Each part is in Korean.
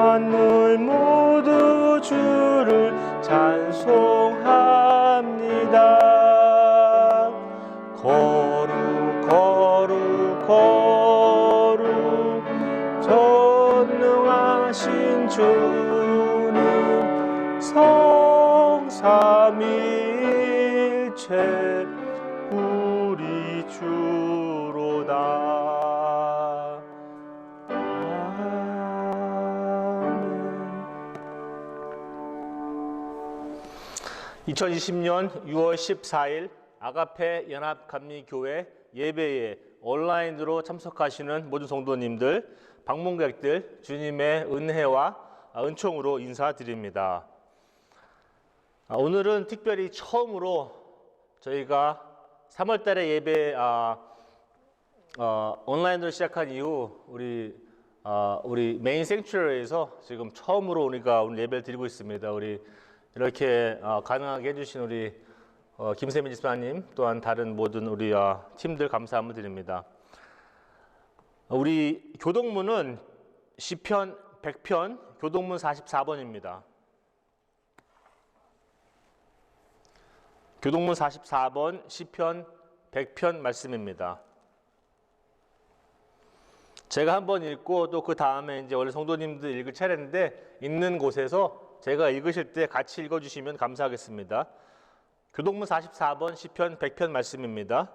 만물 모두 주를 찬송합니다. 거룩 거룩 거룩 전능하신 주님 성삼위일체 우리 주로다. 아멘. 2020년 6월 14일 아가페 연합감리교회 예배에 온라인으로 참석하시는 모든 성도님들, 방문객들, 주님의 은혜와 은총으로 인사드립니다. 오늘은 특별히 처음으로 저희가 3월달에 예배 온라인으로 시작한 이후 우리 메인 생츄러리에서 지금 처음으로 우리가 오늘 예배를 드리고 있습니다. 우리 이렇게 가능하게 해주신 우리 김세민 집사님, 또한 다른 모든 우리 팀들 감사함을 드립니다. 우리 교동문은 시편 100편 교동문 44번입니다. 교동문 44번 시편 100편 말씀입니다. 제가 한번 읽고 또 그 다음에 이제 원래 성도님들 읽을 차례인데 읽는 곳에서 제가 읽으실 때 같이 읽어주시면 감사하겠습니다. 교동문 44번 시편 100편 말씀입니다.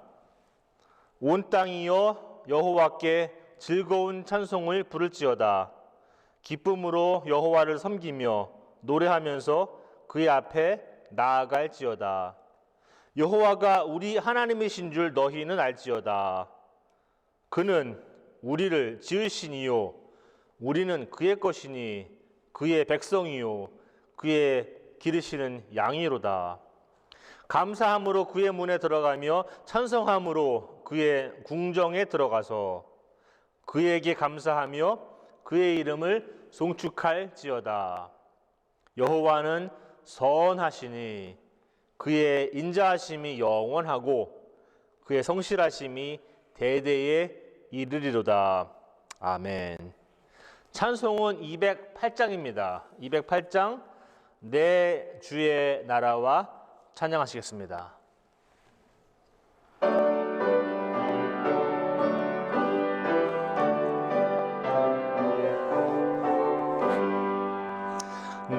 온 땅이여 여호와께 즐거운 찬송을 부를지어다. 기쁨으로 여호와를 섬기며 노래하면서 그의 앞에 나아갈지어다. 여호와가 우리 하나님이신 줄 너희는 알지어다. 그는 우리를 지으시니요 우리는 그의 것이니 그의 백성이요 그의 기르시는 양이로다. 감사함으로 그의 문에 들어가며 찬송함으로 그의 궁정에 들어가서 그에게 감사하며 그의 이름을 송축할지어다. 여호와는 선하시니 그의 인자하심이 영원하고 그의 성실하심이 대대에 이르리로다. 아멘. 찬송은 208장입니다. 208장 내 주의 나라와 찬양하시겠습니다.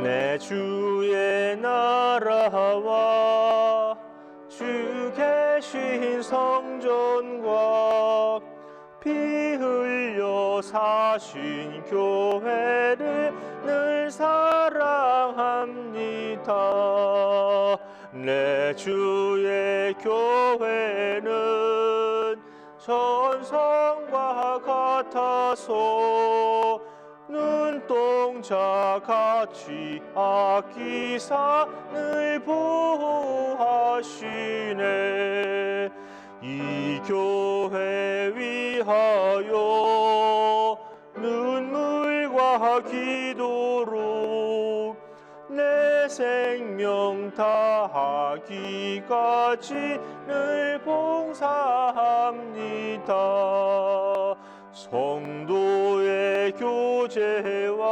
내 주의 나라와 주 계신 성전과 피 흘려 사신 교회를 늘 사랑합니다. 내 주의 교회는 천성과 같아서 눈동자 같이 아끼사 늘 보호하시네. 이 교회 위하여 눈물과 기도로 내 생명 다하기까지 늘 봉사합니다. 성도의 교제와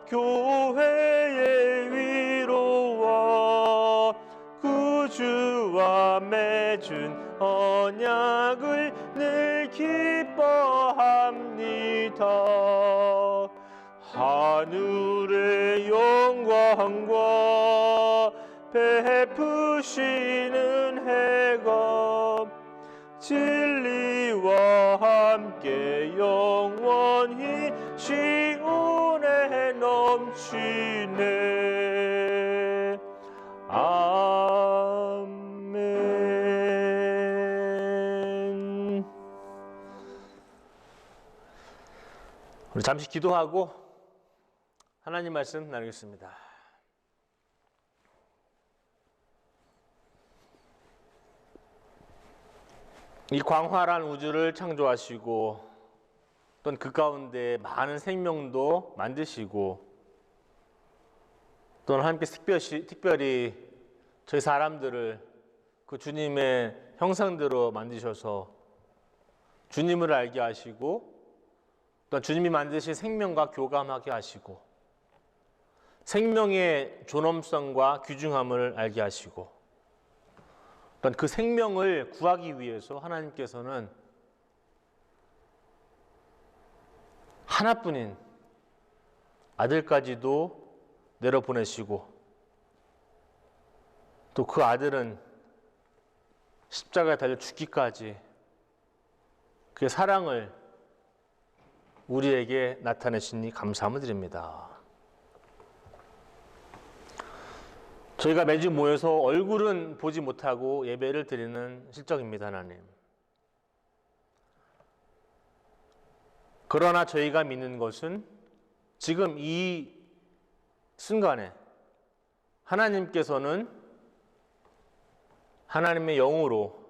교회의 위로와 구주와 맺은 언약을 늘 기뻐합니다. 하늘의 영광과 베푸시는 해가 진리와 함께 영원히 시온에 넘치네. 아멘. 우리 잠시 기도하고 하나님 말씀 나누겠습니다. 이 광활한 우주를 창조하시고 또는 그 가운데 많은 생명도 만드시고 또는 함께 특별히 저희 사람들을 그 주님의 형상대로 만드셔서 주님을 알게 하시고 또 주님이 만드신 생명과 교감하게 하시고 생명의 존엄성과 귀중함을 알게 하시고 또한 그 생명을 구하기 위해서 하나님께서는 하나뿐인 아들까지도 내려보내시고 또 그 아들은 십자가에 달려 죽기까지 그의 사랑을 우리에게 나타내시니 감사함을 드립니다. 저희가 매주 모여서 얼굴은 보지 못하고 예배를 드리는 실정입니다, 하나님. 그러나 저희가 믿는 것은 지금 이 순간에 하나님께서는 하나님의 영으로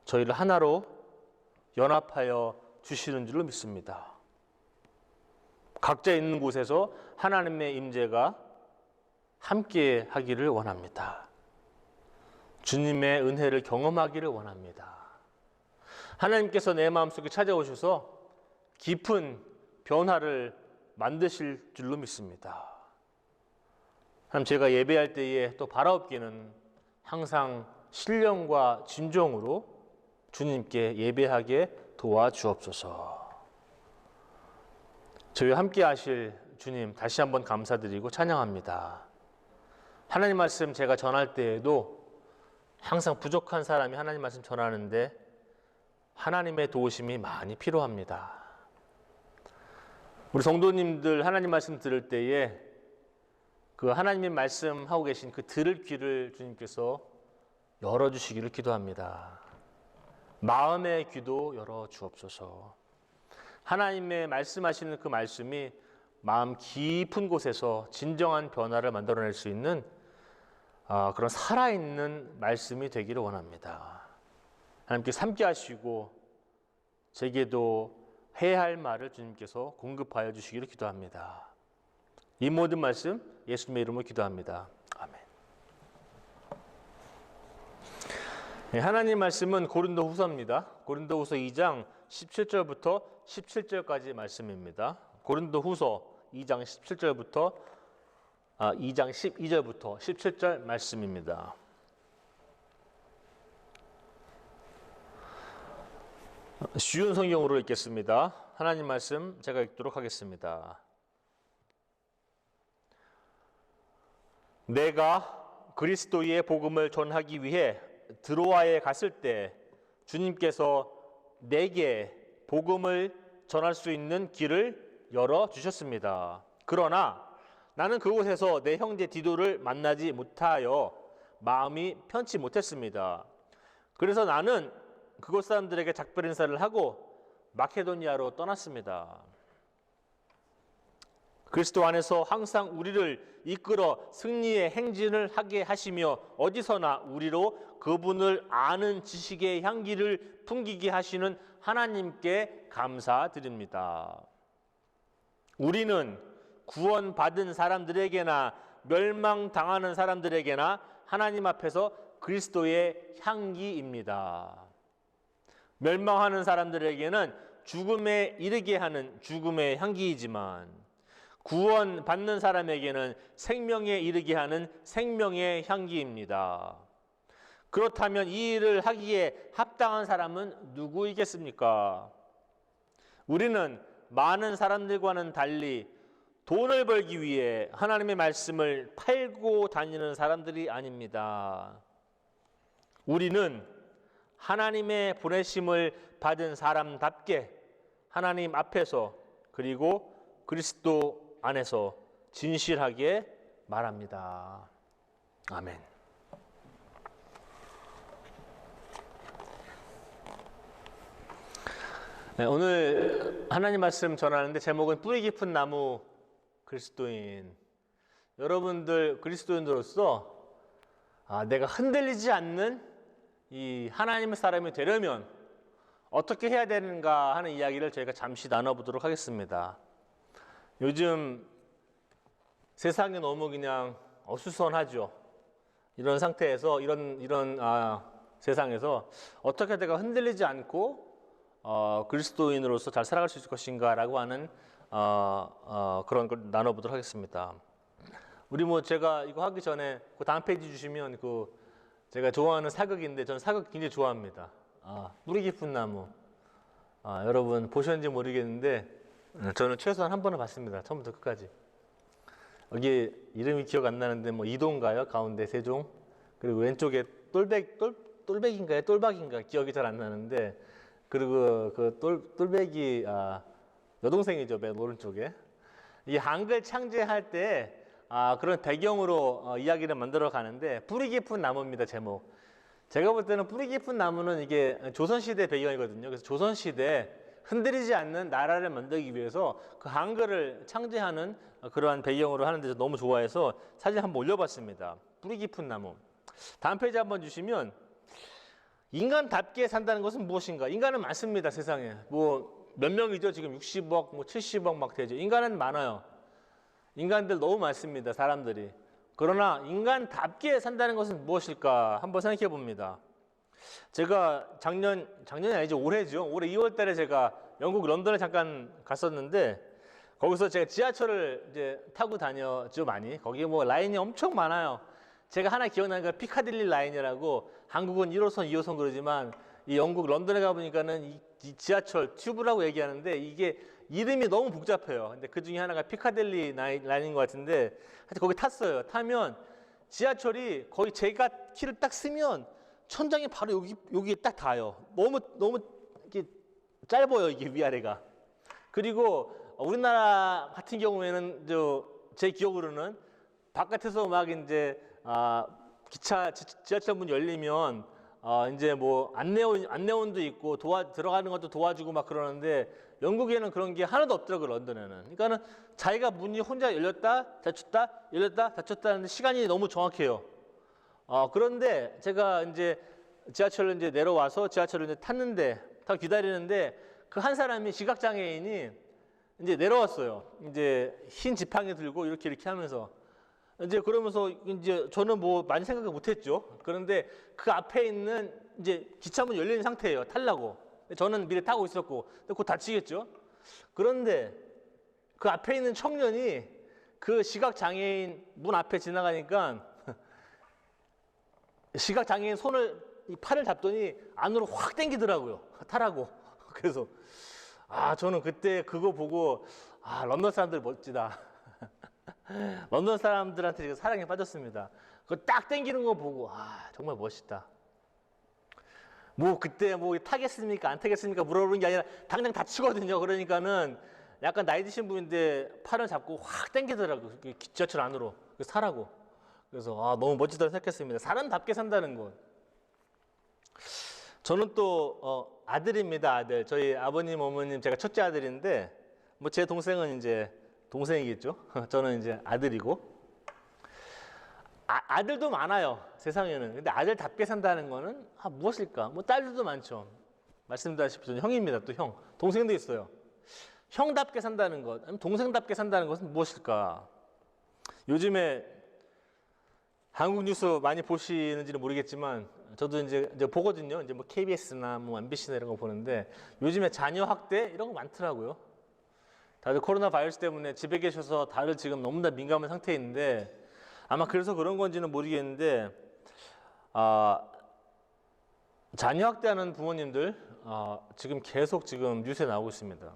저희를 하나로 연합하여 주시는 줄로 믿습니다. 각자 있는 곳에서 하나님의 임재가 함께 하기를 원합니다. 주님의 은혜를 경험하기를 원합니다. 하나님께서 내 마음속에 찾아오셔서 깊은 변화를 만드실 줄로 믿습니다. 하나님, 제가 예배할 때에 또 바라옵기는 항상 신령과 진정으로 주님께 예배하게 도와주옵소서. 저희와 함께 하실 주님 다시 한번 감사드리고 찬양합니다. 하나님 말씀 제가 전할 때에도 항상 부족한 사람이 하나님 말씀 전하는데 하나님의 도우심이 많이 필요합니다. 우리 성도님들 하나님 말씀 들을 때에 그 하나님의 말씀하고 계신 그 들을 귀를 주님께서 열어주시기를 기도합니다. 마음의 귀도 열어주옵소서. 하나님의 말씀하시는 그 말씀이 마음 깊은 곳에서 진정한 변화를 만들어낼 수 있는 그런 살아있는 말씀이 되기를 원합니다. 하나님께서 함께 하시고 제게도 해야 할 말을 주님께서 공급하여 주시기를 기도합니다. 이 모든 말씀 예수님의 이름으로 기도합니다. 아멘. 하나님 말씀은 고린도후서입니다. 고린도후서 2장 17절부터 17절까지 말씀입니다. 고린도후서 2장 17절부터 2장 12절부터 17절 말씀입니다. 쉬운 성경으로 읽겠습니다. 하나님 말씀 제가 읽도록 하겠습니다. 내가 그리스도의 복음을 전하기 위해 드로아에 갔을 때 주님께서 내게 복음을 전할 수 있는 길을 열어주셨습니다. 그러나 나는 그곳에서 내 형제 디도를 만나지 못하여 마음이 편치 못했습니다. 그래서 나는 그곳 사람들에게 작별 인사를 하고 마케도니아로 떠났습니다. 그리스도 안에서 항상 우리를 이끌어 승리의 행진을 하게 하시며 어디서나 우리로 그분을 아는 지식의 향기를 풍기게 하시는 하나님께 감사드립니다. 우리는 구원받은 사람들에게나 멸망당하는 사람들에게나 하나님 앞에서 그리스도의 향기입니다. 멸망하는 사람들에게는 죽음에 이르게 하는 죽음의 향기이지만 구원받는 사람에게는 생명에 이르게 하는 생명의 향기입니다. 그렇다면 이 일을 하기에 합당한 사람은 누구이겠습니까? 우리는 많은 사람들과는 달리 돈을 벌기 위해 하나님의 말씀을 팔고 다니는 사람들이 아닙니다. 우리는 하나님의 보내심을 받은 사람답게 하나님 앞에서 그리고 그리스도 안에서 진실하게 말합니다. 아멘. 네, 오늘 하나님 말씀 전하는데 제목은 뿌리 깊은 나무 그리스도인. 여러분들 그리스도인으로서 내가 흔들리지 않는 이 하나님의 사람이 되려면 어떻게 해야 되는가 하는 이야기를 저희가 잠시 나눠보도록 하겠습니다. 요즘 세상이 너무 그냥 어수선하죠. 이런 상태에서 이런 세상에서 어떻게 내가 흔들리지 않고 그리스도인으로서 잘 살아갈 수 있을 것인가라고 하는 그런 걸 나눠보도록 하겠습니다. 우리 뭐 제가 이거 하기 전에 그 다음 페이지 주시면 그 제가 좋아하는 사극인데 저는 사극 굉장히 좋아합니다. 뿌리 깊은 나무. 여러분 보셨는지 모르겠는데 저는 최소한 한 번은 봤습니다. 처음부터 끝까지. 여기 이름이 기억 안 나는데 뭐 이동가요? 가운데 세종. 그리고 왼쪽에 똘백인가요? 똘박인가 기억이 잘 안 나는데 그리고 그 똘백이 여동생이죠. 맨 오른쪽에. 이 한글 창제할 때 그런 배경으로 이야기를 만들어 가는데 뿌리 깊은 나무입니다. 제목. 제가 볼 때는 뿌리 깊은 나무는 이게 조선시대 배경이거든요. 그래서 조선시대 흔들리지 않는 나라를 만들기 위해서 그 한글을 창제하는 그러한 배경으로 하는 데서 너무 좋아해서 사진 한번 올려봤습니다. 뿌리 깊은 나무. 다음 페이지 한번 주시면 인간답게 산다는 것은 무엇인가? 인간은 많습니다. 세상에. 뭐 몇 명이죠? 지금 60억, 뭐 70억 막 되죠. 인간은 많아요. 인간들 너무 많습니다. 사람들이. 그러나 인간답게 산다는 것은 무엇일까? 한번 생각해 봅니다. 제가 작년이 아니죠. 올해죠. 올해 2월 달에 제가 영국 런던에 잠깐 갔었는데 거기서 제가 지하철을 이제 타고 다녔죠. 많이. 거기 뭐 라인이 엄청 많아요. 제가 하나 기억나는 건 피카딜리 라인이라고 한국은 1호선, 2호선 그러지만 이 영국 런던에 가보니까는 이 지하철 튜브라고 얘기하는데 이게 이름이 너무 복잡해요. 근데 그 중에 하나가 피카딜리 라인인 것 같은데 하여튼 거기 탔어요. 타면 지하철이 거의 제가 키를 딱 쓰면 천장이 바로 여기에 딱 닿아요. 너무 이렇게 짧아요. 이게 위아래가. 그리고 우리나라 같은 경우에는 제 기억으로는 바깥에서 막 이제 지하철 문 열리면 이제 뭐 안내원도 있고 들어가는 것도 도와주고 막 그러는데 영국에는 그런 게 하나도 없더라고요. 런던에는. 그러니까는 자기가 문이 혼자 열렸다 닫혔다 열렸다 닫혔다 하는데 시간이 너무 정확해요. 그런데 제가 이제 지하철을 이제 내려와서 지하철을 이제 타고 기다리는데 그 한 사람이 시각장애인이 이제 내려왔어요. 이제 흰 지팡이 들고 이렇게 하면서 이제 그러면서 이제 저는 뭐 많이 생각을 못했죠. 그런데 그 앞에 있는 이제 기차문 열리는 상태예요. 타려고. 저는 미리 타고 있었고, 근데 곧 다치겠죠. 그런데 그 앞에 있는 청년이 그 시각장애인 문 앞에 지나가니까 시각장애인 이 팔을 잡더니 안으로 확 당기더라고요. 타라고. 그래서 저는 그때 그거 보고 런던 사람들 멋지다. 런던 사람들한테 지금 사랑에 빠졌습니다. 그거 딱 당기는 거 보고 정말 멋있다. 뭐 그때 뭐 타겠습니까 안 타겠습니까 물어보는 게 아니라 당장 다치거든요. 그러니까는 약간 나이 드신 분인데 팔을 잡고 확 당기더라고요. 지하철 안으로. 그래서 사라고. 그래서 너무 멋지다고 생각했습니다. 사람답게 산다는 것. 저는 또 아들입니다. 아들. 저희 아버님 어머님 제가 첫째 아들인데 뭐 제 동생은 이제 동생이겠죠. 저는 이제 아들이고 아들도 많아요. 세상에는. 근데 아들답게 산다는 거는 무엇일까? 뭐 딸들도 많죠. 말씀드렸다시피 저는 형입니다. 또 형. 동생도 있어요. 형답게 산다는 것, 아니면 동생답게 산다는 것은 무엇일까? 요즘에 한국 뉴스 많이 보시는지는 모르겠지만 저도 이제 보거든요. 이제 뭐 KBS나 뭐 MBC나 이런 거 보는데 요즘에 자녀 학대 이런 거 많더라고요. 다들 코로나 바이러스 때문에 집에 계셔서 다들 지금 너무나 민감한 상태에 있는데 아마 그래서 그런 건지는 모르겠는데 자녀 학대하는 부모님들 지금 계속 지금 뉴스에 나오고 있습니다.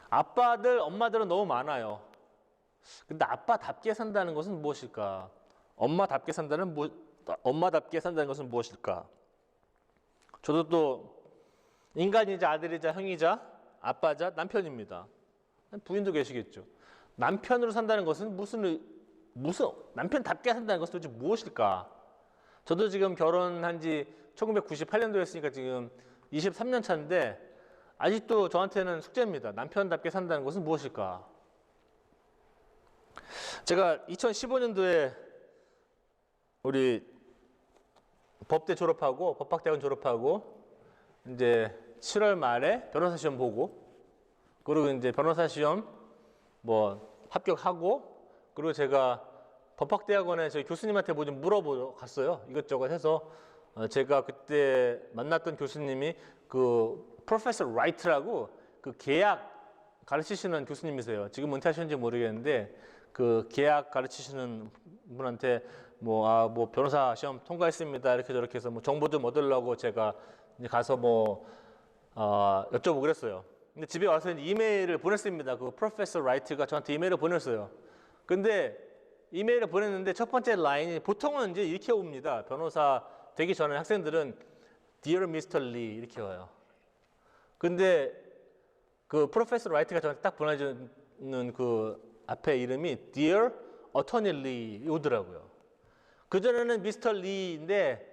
아빠들, 엄마들은 너무 많아요. 근데 아빠답게 산다는 것은 무엇일까? 엄마답게 산다는 것은 무엇일까? 저도 또 인간이자 아들이자 형이자 아빠자 남편입니다. 부인도 계시겠죠. 남편으로 산다는 것은 무슨 남편답게 산다는 것은 도대체 무엇일까? 저도 지금 결혼한 지 1998년도에 했으니까 지금 23년 차인데 아직도 저한테는 숙제입니다. 남편답게 산다는 것은 무엇일까? 제가 2015년도에 우리 법대 졸업하고 법학대학원 졸업하고 이제 7월 말에 변호사 시험 보고 그리고 이제 변호사 시험 뭐 합격하고 그리고 제가 법학대학원에 저희 교수님한테 뭐 좀 물어보러 갔어요. 이것저것 해서 제가 그때 만났던 교수님이 그 프로페서 라이트라고 그 계약 가르치시는 교수님이세요. 지금 은퇴하셨는지 모르겠는데 그 계약 가르치시는 분한테 뭐 변호사 시험 통과했습니다. 이렇게 저렇게 해서 뭐 정보 좀 얻으려고 제가 이제 가서 여쭤보고 그랬어요. 근데 집에 와서 이제 이메일을 보냈습니다. 그 프로페서 라이트가 저한테 이메일을 보냈어요. 근데 이메일을 보냈는데 첫 번째 라인이 보통은 이제 이렇게 옵니다. 변호사 되기 전에 학생들은 Dear Mr. Lee 이렇게 와요. 근데 그 프로페서 라이트가 저한테 딱 보내주는 그 앞에 이름이 Dear Attorney Lee 오더라고요. 그전에는 Mr. Lee인데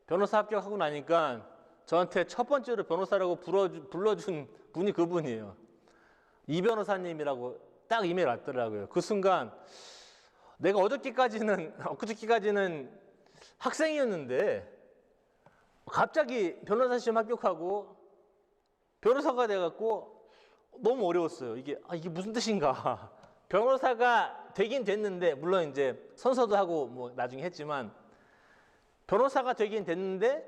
변호사 합격하고 나니까 저한테 첫 번째로 변호사라고 불러준 분이 그분이에요. 이 변호사님이라고 딱 이메일 왔더라고요. 그 순간 내가 엊그저께까지는 학생이었는데 갑자기 변호사 시험 합격하고 변호사가 돼갖고 너무 어려웠어요. 이게 무슨 뜻인가. 변호사가 되긴 됐는데 물론 이제 선서도 하고 뭐 나중에 했지만 변호사가 되긴 됐는데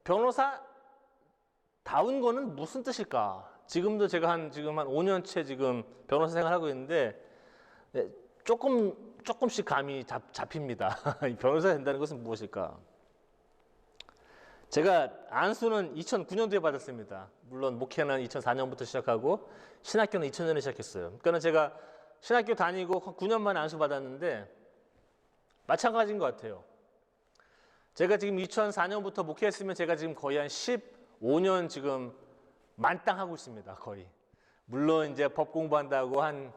변호사 다운 거는 무슨 뜻일까? 지금도 제가 지금 한 5년째 지금 변호사 생활하고 있는데 조금씩 감이 잡힙니다. 변호사 된다는 것은 무엇일까? 제가 안수는 2009년도에 받았습니다. 물론 목회는 2004년부터 시작하고 신학교는 2000년에 시작했어요. 그러니까 제가 신학교 다니고 9년 만에 안수 받았는데 마찬가지인 것 같아요. 제가 지금 2004년부터 목회했으면 제가 지금 거의 한 15년 지금 만땅하고 있습니다. 거의. 물론 이제 법 공부한다고 한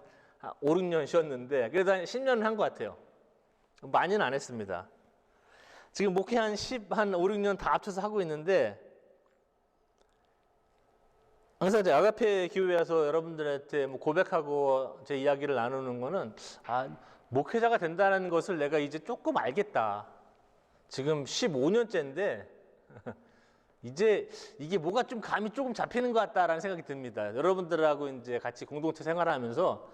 5, 6년 쉬었는데 그래도 한 10년은 한 것 같아요. 많이는 안 했습니다. 지금 목회 한 5, 6년 다 합쳐서 하고 있는데 항상 이제 아가페 교회에 와서 여러분들한테 뭐 고백하고 제 이야기를 나누는 거는 목회자가 된다는 것을 내가 이제 조금 알겠다. 지금 15년째인데 이제 이게 뭐가 좀 감이 조금 잡히는 것 같다라는 생각이 듭니다. 여러분들하고 이제 같이 공동체 생활하면서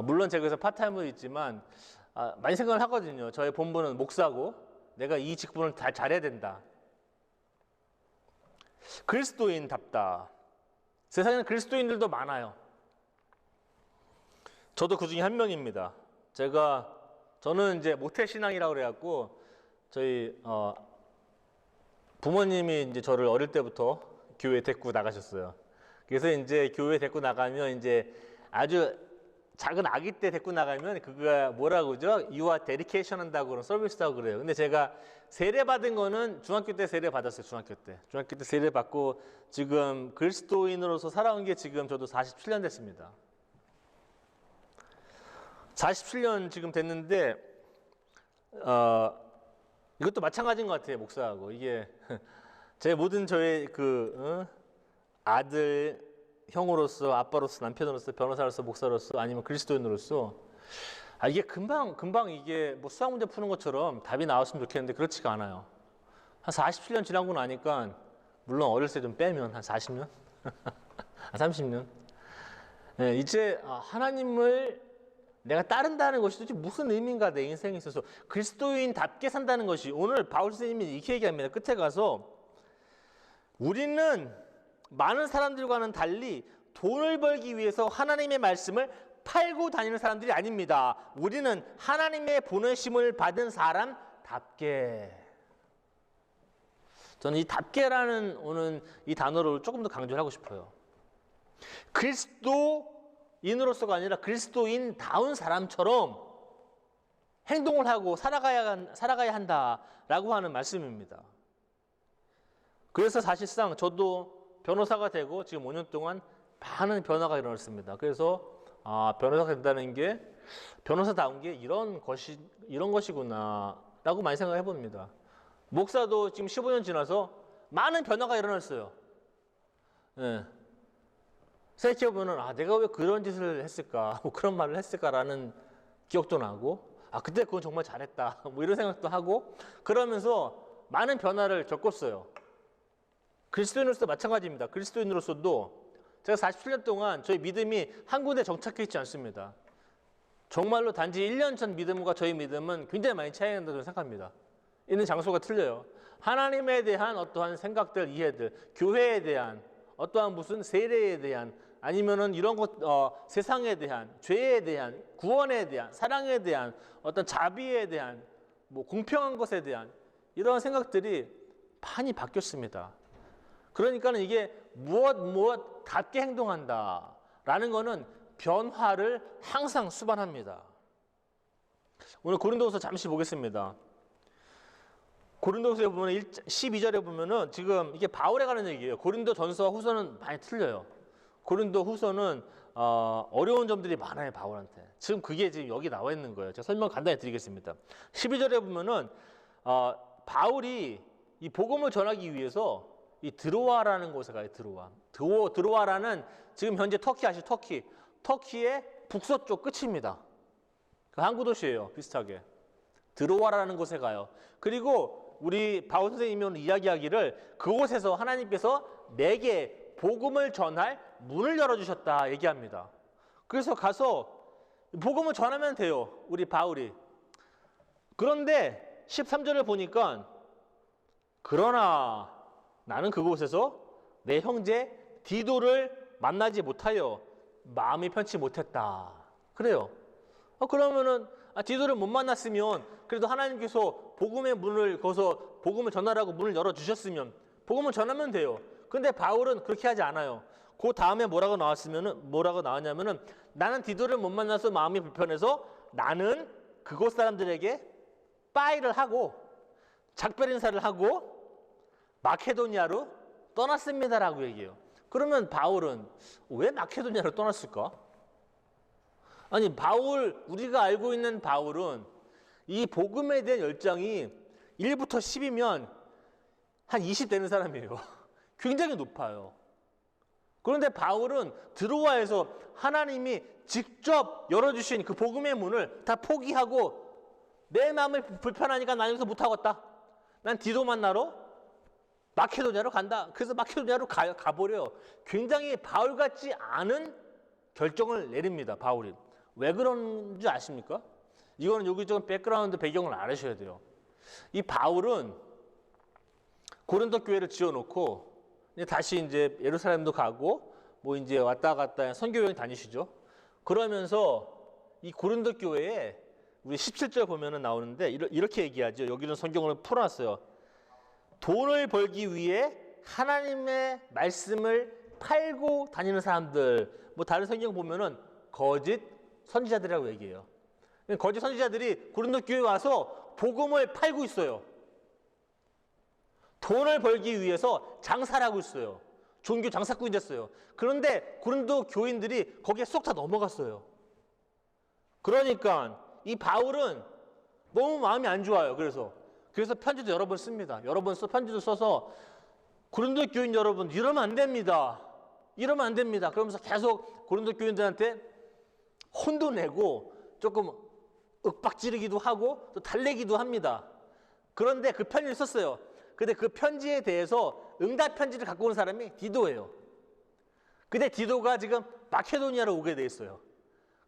물론 제가 여기서 파트타임으로 있지만 많이 생각을 하거든요. 저의 본분은 목사고 내가 이 직분을 다 잘해야 된다. 그리스도인답다. 세상에는 그리스도인들도 많아요. 저도 그 중에 한 명입니다. 저는 이제 모태신앙이라고 그래갖고 저희 부모님이 이제 저를 어릴 때부터 교회에 데리고 나가셨어요. 그래서 이제 교회에 데리고 나가면 이제 아주 작은 아기 때 데리고 나가면 그거가 뭐라고 그러죠? 유아 데디케이션 한다고 그런 서비스라고 그래요. 근데 제가 세례 받은 거는 중학교 때 세례 받았어요. 중학교 때 세례 받고 지금 그리스도인으로서 살아온 게 지금 저도 47년 됐습니다. 47년 지금 됐는데 이것도 마찬가지인 것 같아요. 목사하고 이게 제 모든 저의 아들 형으로서 아빠로서 남편으로서 변호사로서 목사로서 아니면 그리스도인으로서 이게 금방 이게 뭐 수학 문제 푸는 것처럼 답이 나왔으면 좋겠는데 그렇지가 않아요. 한 47년 지나고 나니까 물론 어렸을 때 좀 빼면 한 40년, 한 30년. 네, 이제 하나님을 내가 따른다는 것이 도대체 무슨 의미인가 내 인생에 있어서 그리스도인답게 산다는 것이 오늘 바울 선생님이 이렇게 얘기합니다. 끝에 가서 우리는 많은 사람들과는 달리 돈을 벌기 위해서 하나님의 말씀을 팔고 다니는 사람들이 아닙니다. 우리는 하나님의 보내심을 받은 사람답게. 저는 이 답게라는 오늘 이 단어를 조금 더 강조를 하고 싶어요. 그리스도인으로서가 아니라 그리스도인다운 사람처럼 행동을 하고 살아가야 한다라고 하는 말씀입니다. 그래서 사실상 저도 변호사가 되고 지금 5년 동안 많은 변화가 일어났습니다. 그래서 변호사가 된다는 게 변호사다운 게 이런 것이구나라고 많이 생각해 봅니다. 목사도 지금 15년 지나서 많은 변화가 일어났어요. 네. 생각해 보면 내가 왜 그런 짓을 했을까, 뭐 그런 말을 했을까라는 기억도 나고, 그때 그건 정말 잘했다, 뭐 이런 생각도 하고 그러면서 많은 변화를 겪었어요. 그리스도인으로서 마찬가지입니다. 그리스도인으로서도 제가 47년 동안 저희 믿음이 한 군데 정착해 있지 않습니다. 정말로 단지 1년 전 믿음과 저희 믿음은 굉장히 많이 차이가 난다고 생각합니다. 있는 장소가 틀려요. 하나님에 대한 어떠한 생각들, 이해들, 교회에 대한 어떠한 무슨 세례에 대한 아니면은 이런 것 세상에 대한 죄에 대한 구원에 대한 사랑에 대한 어떤 자비에 대한 뭐 공평한 것에 대한 이런 생각들이 많이 바뀌었습니다. 그러니까는 이게 무엇답게 행동한다라는 거는 변화를 항상 수반합니다. 오늘 고린도후서 잠시 보겠습니다. 고린도후서에 보면 12절에 보면은 지금 이게 바울에 관한 얘기예요. 고린도 전서와 후서는 많이 틀려요. 고린도 후서는 어려운 점들이 많아요, 바울한테. 지금 그게 지금 여기 나와 있는 거예요. 제가 설명 간단히 드리겠습니다. 12절에 보면은 바울이 이 복음을 전하기 위해서 이 드로아라는 곳에 가요. 드로아라는 지금 현재 터키 아시죠? 터키의 북서쪽 끝입니다. 그 항구 도시예요. 비슷하게. 드로아라는 곳에 가요. 그리고 우리 바울 선생님이 오늘 이야기하기를 그곳에서 하나님께서 내게 복음을 전할 문을 열어주셨다 얘기합니다. 그래서 가서 복음을 전하면 돼요. 우리 바울이. 그런데 13절을 보니까 그러나 나는 그곳에서 내 형제 디도를 만나지 못하여 마음이 편치 못했다. 그래요. 그러면은 디도를 못 만났으면 그래도 하나님께서 복음의 문을 거서 복음을 전하라고 문을 열어 주셨으면 복음을 전하면 돼요. 근데 바울은 그렇게 하지 않아요. 그 다음에 뭐라고 나왔냐면은 나는 디도를 못 만나서 마음이 불편해서 나는 그곳 사람들에게 빠이를 하고 작별 인사를 하고 마케도니아로 떠났습니다라고 얘기해요. 그러면 바울은 왜 마케도니아로 떠났을까? 아니 우리가 알고 있는 바울은 이 복음에 대한 열정이 1부터 10이면 한 20 되는 사람이에요. 굉장히 높아요. 그런데 바울은 드로아에서 하나님이 직접 열어주신 그 복음의 문을 다 포기하고 내 마음이 불편하니까 난 여기서 못하겠다. 난 디도 만나러 마케도니아로 간다. 그래서 마케도니아로 가버려요. 굉장히 바울 같지 않은 결정을 내립니다. 바울이. 왜 그런지 아십니까? 이거는 여기 좀 백그라운드 배경을 알으셔야 돼요. 이 바울은 고린도 교회를 지어놓고 다시 이제 예루살렘도 가고 뭐 이제 왔다 갔다 선교 여행 다니시죠. 그러면서 이 고린도 교회에 우리 17절 보면은 나오는데 이렇게 얘기하죠. 여기는 성경을 풀어놨어요. 돈을 벌기 위해 하나님의 말씀을 팔고 다니는 사람들, 뭐 다른 성경 보면은 거짓 선지자들이라고 얘기해요. 거짓 선지자들이 고린도 교회에 와서 복음을 팔고 있어요. 돈을 벌기 위해서 장사를 하고 있어요. 종교 장사꾼이 됐어요. 그런데 고린도 교인들이 거기에 쏙 다 넘어갔어요. 그러니까 이 바울은 너무 마음이 안 좋아요. 그래서 편지도 여러 번 씁니다. 여러 번 편지도 써서 고린도 교인 여러분 이러면 안 됩니다. 이러면 안 됩니다. 그러면서 계속 고린도 교인들한테 혼도 내고 조금 윽박지르기도 하고 또 달래기도 합니다. 그런데 그 편지를 썼어요. 근데 그 편지에 대해서 응답 편지를 갖고 온 사람이 디도예요. 근데 디도가 지금 마케도니아로 오게 돼 있어요.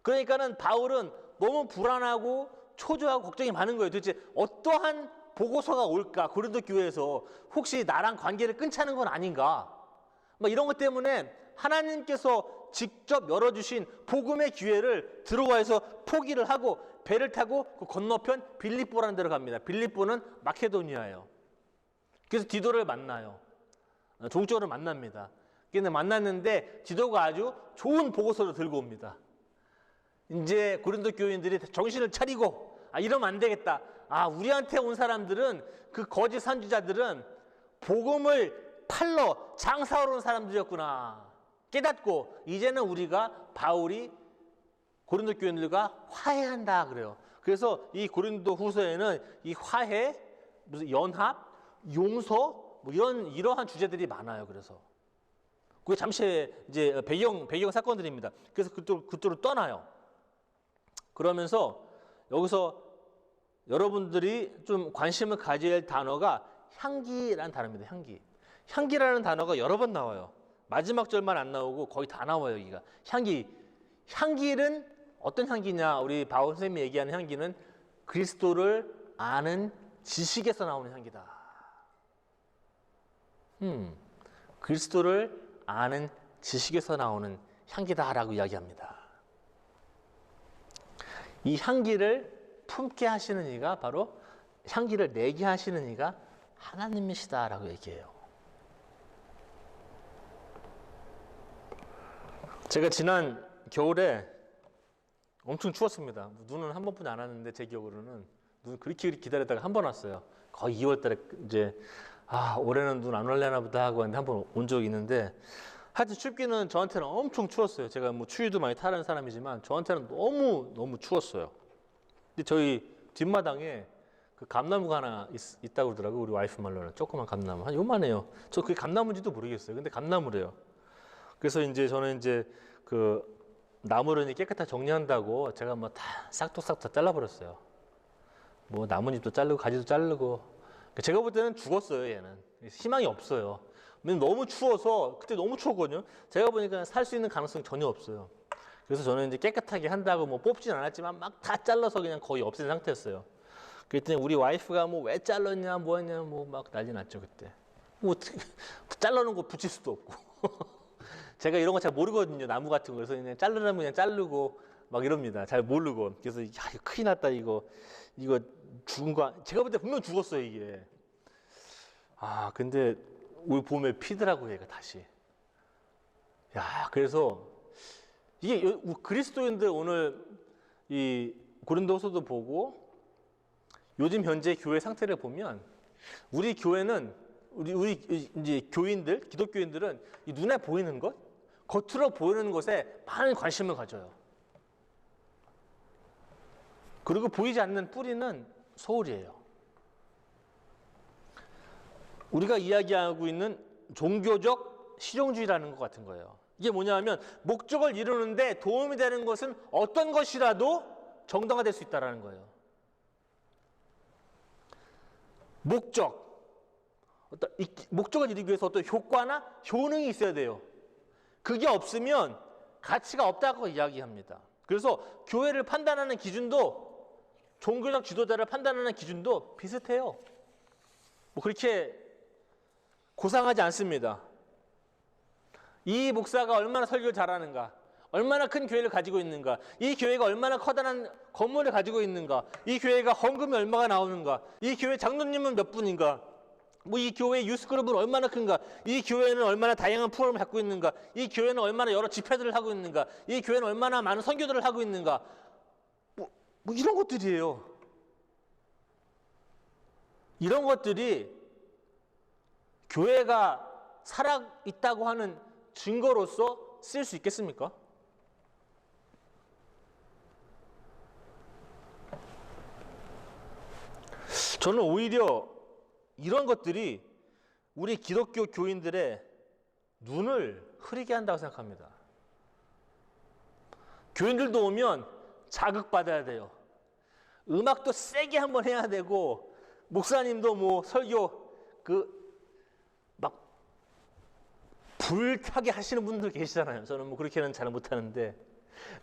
그러니까는 바울은 너무 불안하고 초조하고 걱정이 많은 거예요. 도대체 어떠한 보고서가 올까? 고린도 교회에서 혹시 나랑 관계를 끊자는 건 아닌가? 막 이런 것 때문에 하나님께서 직접 열어주신 복음의 기회를 드로아에서 포기를 하고 배를 타고 그 건너편 빌립보라는 데로 갑니다. 빌립보는 마케도니아예요. 그래서 디도를 만나요. 종적으로 만납니다. 근데 만났는데 디도가 아주 좋은 보고서를 들고 옵니다. 이제 고린도 교인들이 정신을 차리고 이러면 안 되겠다. 우리한테 온 사람들은 그 거짓 선지자들은 복음을 팔러 장사하러 온 사람들이었구나 깨닫고 이제는 우리가 바울이 고린도 교인들과 화해한다 그래요. 그래서 이 고린도 후서에는 이 화해, 무슨 연합, 용서 뭐 이러한 주제들이 많아요. 그래서 그게 잠시 이제 배경 사건들입니다. 그래서 그쪽으로 떠나요. 그러면서 여기서 여러분들이 좀 관심을 가져야 할 단어가 향기라는 단어입니다. 향기라는 단어가 여러 번 나와요. 마지막 절만 안 나오고 거의 다 나와요. 여기가 향기는 어떤 향기냐? 우리 바울 선생님이 얘기하는 향기는 그리스도를 아는 지식에서 나오는 향기다. 그리스도를 아는 지식에서 나오는 향기다라고 이야기합니다. 이 향기를 품게 하시는 이가 바로 향기를 내게 하시는 이가 하나님이시다라고 얘기해요. 제가 지난 겨울에 엄청 추웠습니다. 눈은 한 번뿐이 안 왔는데 제 기억으로는 눈 그렇게 기다렸다가 한 번 왔어요. 거의 2월달에 이제 올해는 눈 안 올려나 보다 하고 한 번 온 적이 있는데 하여튼 춥기는 저한테는 엄청 추웠어요. 제가 뭐 추위도 많이 타는 사람이지만 저한테는 너무 추웠어요. 근데 저희 뒷마당에 그 감나무가 하나 있다고 그러더라고요. 우리 와이프 말로는 조그만 감나무 한 요만해요. 저 그게 감나무인지도 모르겠어요. 근데 감나무래요. 그래서 이제 저는 이제 그 나무를 깨끗하게 정리한다고 제가 뭐 다 싹둑싹둑 다 잘라버렸어요. 뭐 나뭇잎도 자르고 가지도 자르고. 제가 볼 때는 죽었어요. 얘는 희망이 없어요. 너무 추워서 그때 너무 추웠거든요. 제가 보니까 살 수 있는 가능성이 전혀 없어요. 그래서 저는 이제 깨끗하게 한다고 뭐 뽑진 않았지만 막 다 잘라서 그냥 거의 없앤 상태였어요. 그랬더니 우리 와이프가 뭐 왜 잘랐냐 뭐 했냐 뭐 막 난리 났죠 그때. 뭐 어떻게 잘라놓은 거 붙일 수도 없고. 제가 이런 거 잘 모르거든요. 나무 같은 거. 그래서 그냥 자르라면 그냥 자르고 막 이럽니다. 잘 모르고. 그래서 야 이거 큰일 났다 이거 죽은 거. 제가 볼 때 분명 죽었어요 이게. 근데 올 봄에 피더라고요 얘가 다시. 야 그래서 이게 그리스도인들 오늘 이 고린도서도 보고 요즘 현재 교회 상태를 보면 우리 교회는 우리 이제 교인들 기독교인들은 이 눈에 보이는 것 겉으로 보이는 것에 많은 관심을 가져요. 그리고 보이지 않는 뿌리는 소홀이에요. 우리가 이야기하고 있는 종교적 실용주의라는 것 같은 거예요. 이게 뭐냐면 목적을 이루는데 도움이 되는 것은 어떤 것이라도 정당화될 수 있다는 거예요. 목적을 이루기 위해서 어떤 효과나 효능이 있어야 돼요. 그게 없으면 가치가 없다고 이야기합니다. 그래서 교회를 판단하는 기준도 종교적 지도자를 판단하는 기준도 비슷해요. 뭐 그렇게 고상하지 않습니다. 이 목사가 얼마나 설교를 잘하는가, 얼마나 큰 교회를 가지고 있는가, 이 교회가 얼마나 커다란 건물을 가지고 있는가, 이 교회가 헌금이 얼마가 나오는가, 이 교회 장로님은 몇 분인가, 뭐 이 교회 유스그룹은 얼마나 큰가, 이 교회는 얼마나 다양한 프로그램을 갖고 있는가, 이 교회는 얼마나 여러 집회들을 하고 있는가, 이 교회는 얼마나 많은 선교들을 하고 있는가, 뭐 이런 것들이에요. 이런 것들이 교회가 살아있다고 하는 증거로서 쓰일 수 있겠습니까? 저는 오히려 이런 것들이 우리 기독교 교인들의 눈을 흐리게 한다고 생각합니다. 교인들도 오면 자극받아야 돼요. 음악도 세게 한번 해야 되고, 목사님도 뭐 설교 막 불타게 하시는 분들 계시잖아요. 저는 뭐 그렇게는 잘 못하는데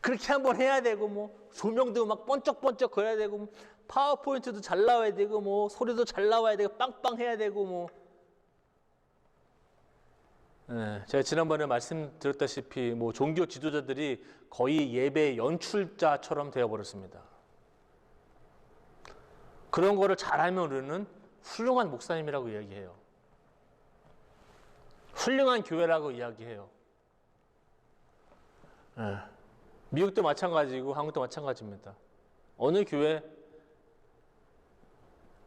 그렇게 한번 해야 되고, 뭐 조명도 막 번쩍번쩍 거려야 되고, 뭐 파워포인트도 잘 나와야 되고, 뭐 소리도 잘 나와야 되고, 빵빵 해야 되고, 뭐. 네, 제가 지난번에 말씀드렸다시피 뭐 종교 지도자들이 거의 예배 연출자처럼 되어버렸습니다. 그런 거를 잘하면 우리는 훌륭한 목사님이라고 이야기해요. 훌륭한 교회라고 이야기해요. 네. 미국도 마찬가지고 한국도 마찬가지입니다. 어느 교회,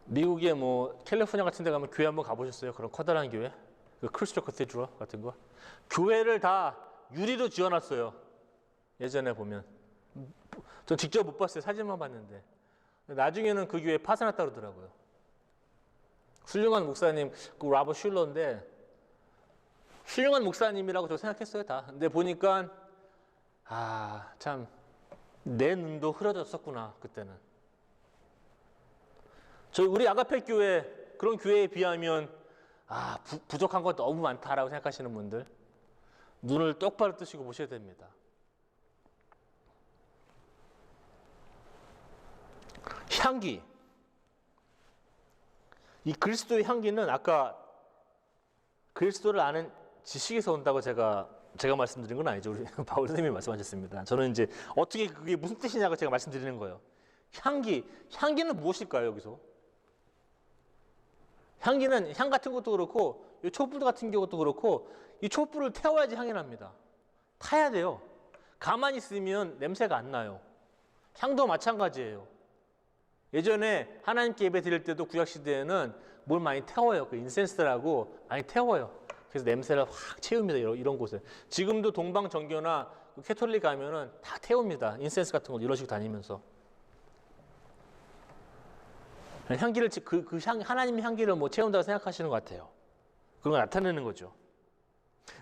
미국의 뭐 캘리포니아 같은 데 가면 교회 한번 가보셨어요? 그런 커다란 교회? 그 크리스토 커티드럴 같은 거? 교회를 다 유리로 지어놨어요. 예전에 보면. 전 직접 못 봤어요. 사진만 봤는데. 나중에는 그 교회 파산했다고 그러더라고요. 훌륭한 목사님, 그 라버 슐러인데, 훌륭한 목사님이라고 저 생각했어요, 다. 근데 보니까 참 내 눈도 흐려졌었구나 그때는. 우리 아가페 교회, 그런 교회에 비하면 부족한 것 너무 많다라고 생각하시는 분들 눈을 똑바로 뜨시고 보셔야 됩니다. 향기, 이 그리스도의 향기는 아까 그리스도를 아는 지식에서 온다고 제가 말씀드린 건 아니죠. 우리 바울 선생님이 말씀하셨습니다. 저는 이제 어떻게 그게 무슨 뜻이냐고 제가 말씀드리는 거예요. 향기는 무엇일까요, 여기서? 향기는 향 같은 것도 그렇고 이 촛불 같은 경우도 그렇고 이 촛불을 태워야지 향이 납니다. 타야 돼요. 가만히 있으면 냄새가 안 나요. 향도 마찬가지예요. 예전에 하나님께 예배 드릴 때도 구약 시대에는 뭘 많이 태워요. 그 인센스라고 많이 태워요. 그래서 냄새를 확 채웁니다. 이런 곳에. 지금도 동방 정교나 캐톨릭 가면은 다 태웁니다. 인센스 같은 거 이런 식으로 다니면서. 향기를 하나님의 향기를 뭐 채운다고 생각하시는 것 같아요. 그런 걸 나타내는 거죠.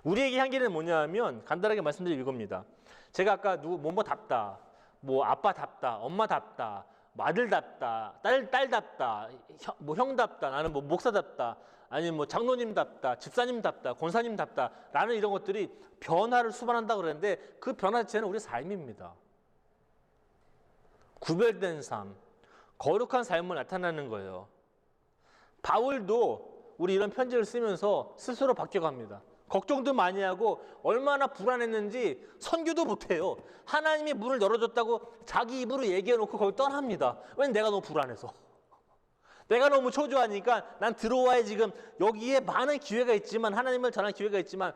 우리에게 향기는 뭐냐면 간단하게 말씀드릴 이겁니다. 제가 아까 뭐답다, 뭐 아빠답다, 엄마답다, 뭐 아들답다, 딸답다, 뭐 형답다, 나는 뭐 목사답다, 아니면 뭐 장로님답다, 집사님답다, 권사님답다라는 이런 것들이 변화를 수반한다 그러는데 그 변화 자체는 우리 삶입니다. 구별된 삶, 거룩한 삶을 나타내는 거예요. 바울도 우리 이런 편지를 쓰면서 스스로 바뀌어갑니다. 걱정도 많이 하고 얼마나 불안했는지 선교도 못해요. 하나님이 문을 열어줬다고 자기 입으로 얘기해놓고 거기 떠납니다. 왜냐면 내가 너무 불안해서. 내가 너무 초조하니까 난 들어와야 지금 여기에 많은 기회가 있지만 하나님을 전할 기회가 있지만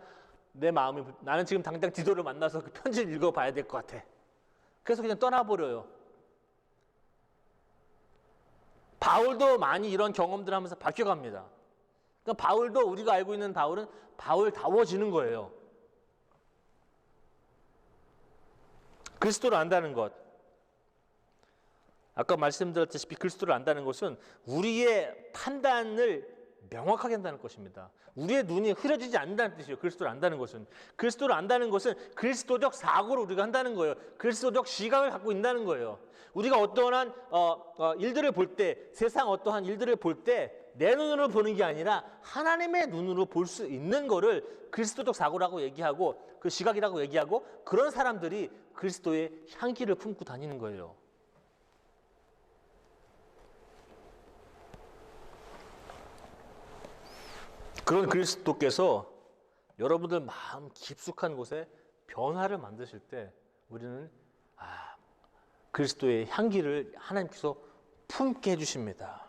내 마음이 나는 지금 당장 디도를 만나서 그 편지를 읽어봐야 될 것 같아. 그래서 그냥 떠나버려요. 바울도 많이 이런 경험들을 하면서 바뀌어갑니다. 그러니까 바울도 우리가 알고 있는 바울은 바울다워지는 거예요. 그리스도를 안다는 것. 아까 말씀드렸다시피 그리스도를 안다는 것은 우리의 판단을 명확하게 한다는 것입니다. 우리의 눈이 흐려지지 않는다는 뜻이에요. 그리스도를 안다는 것은. 그리스도를 안다는 것은 그리스도적 사고를 우리가 한다는 거예요. 그리스도적 시각을 갖고 있다는 거예요. 우리가 어떠한 일들을 볼 때, 세상 어떠한 일들을 볼 때 내 눈으로 보는 게 아니라 하나님의 눈으로 볼 수 있는 거를 그리스도적 사고라고 얘기하고 그 시각이라고 얘기하고 그런 사람들이 그리스도의 향기를 품고 다니는 거예요. 그런 그리스도께서 여러분들 마음 깊숙한 곳에 변화를 만드실 때 우리는 그리스도의 향기를 하나님께서 품게 해주십니다.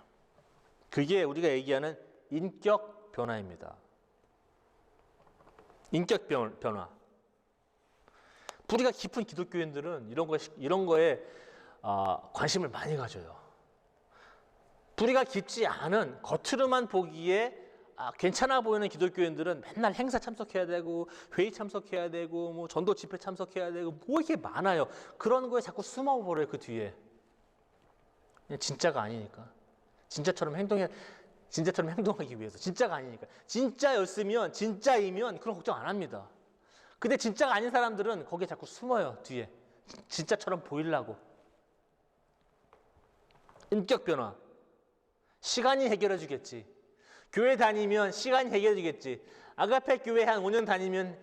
그게 우리가 얘기하는 인격 변화입니다. 인격 변화. 뿌리가 깊은 기독교인들은 이런 거에 관심을 많이 가져요. 뿌리가 깊지 않은 겉으로만 보기에 괜찮아 보이는 기독교인들은 맨날 행사 참석해야 되고 회의 참석해야 되고 뭐 전도 집회 참석해야 되고 뭐 이게 많아요. 그런 거에 자꾸 숨어버려요. 그 뒤에. 진짜가 아니니까. 진짜처럼 행동하기 위해서. 진짜가 아니니까. 진짜이면 그런 걱정 안 합니다. 근데 진짜가 아닌 사람들은 거기에 자꾸 숨어요. 뒤에. 진짜처럼 보이려고. 인격 변화. 시간이 해결해 주겠지. 교회 다니면 시간이 해결해 주겠지. 아가페 교회 한 5년 다니면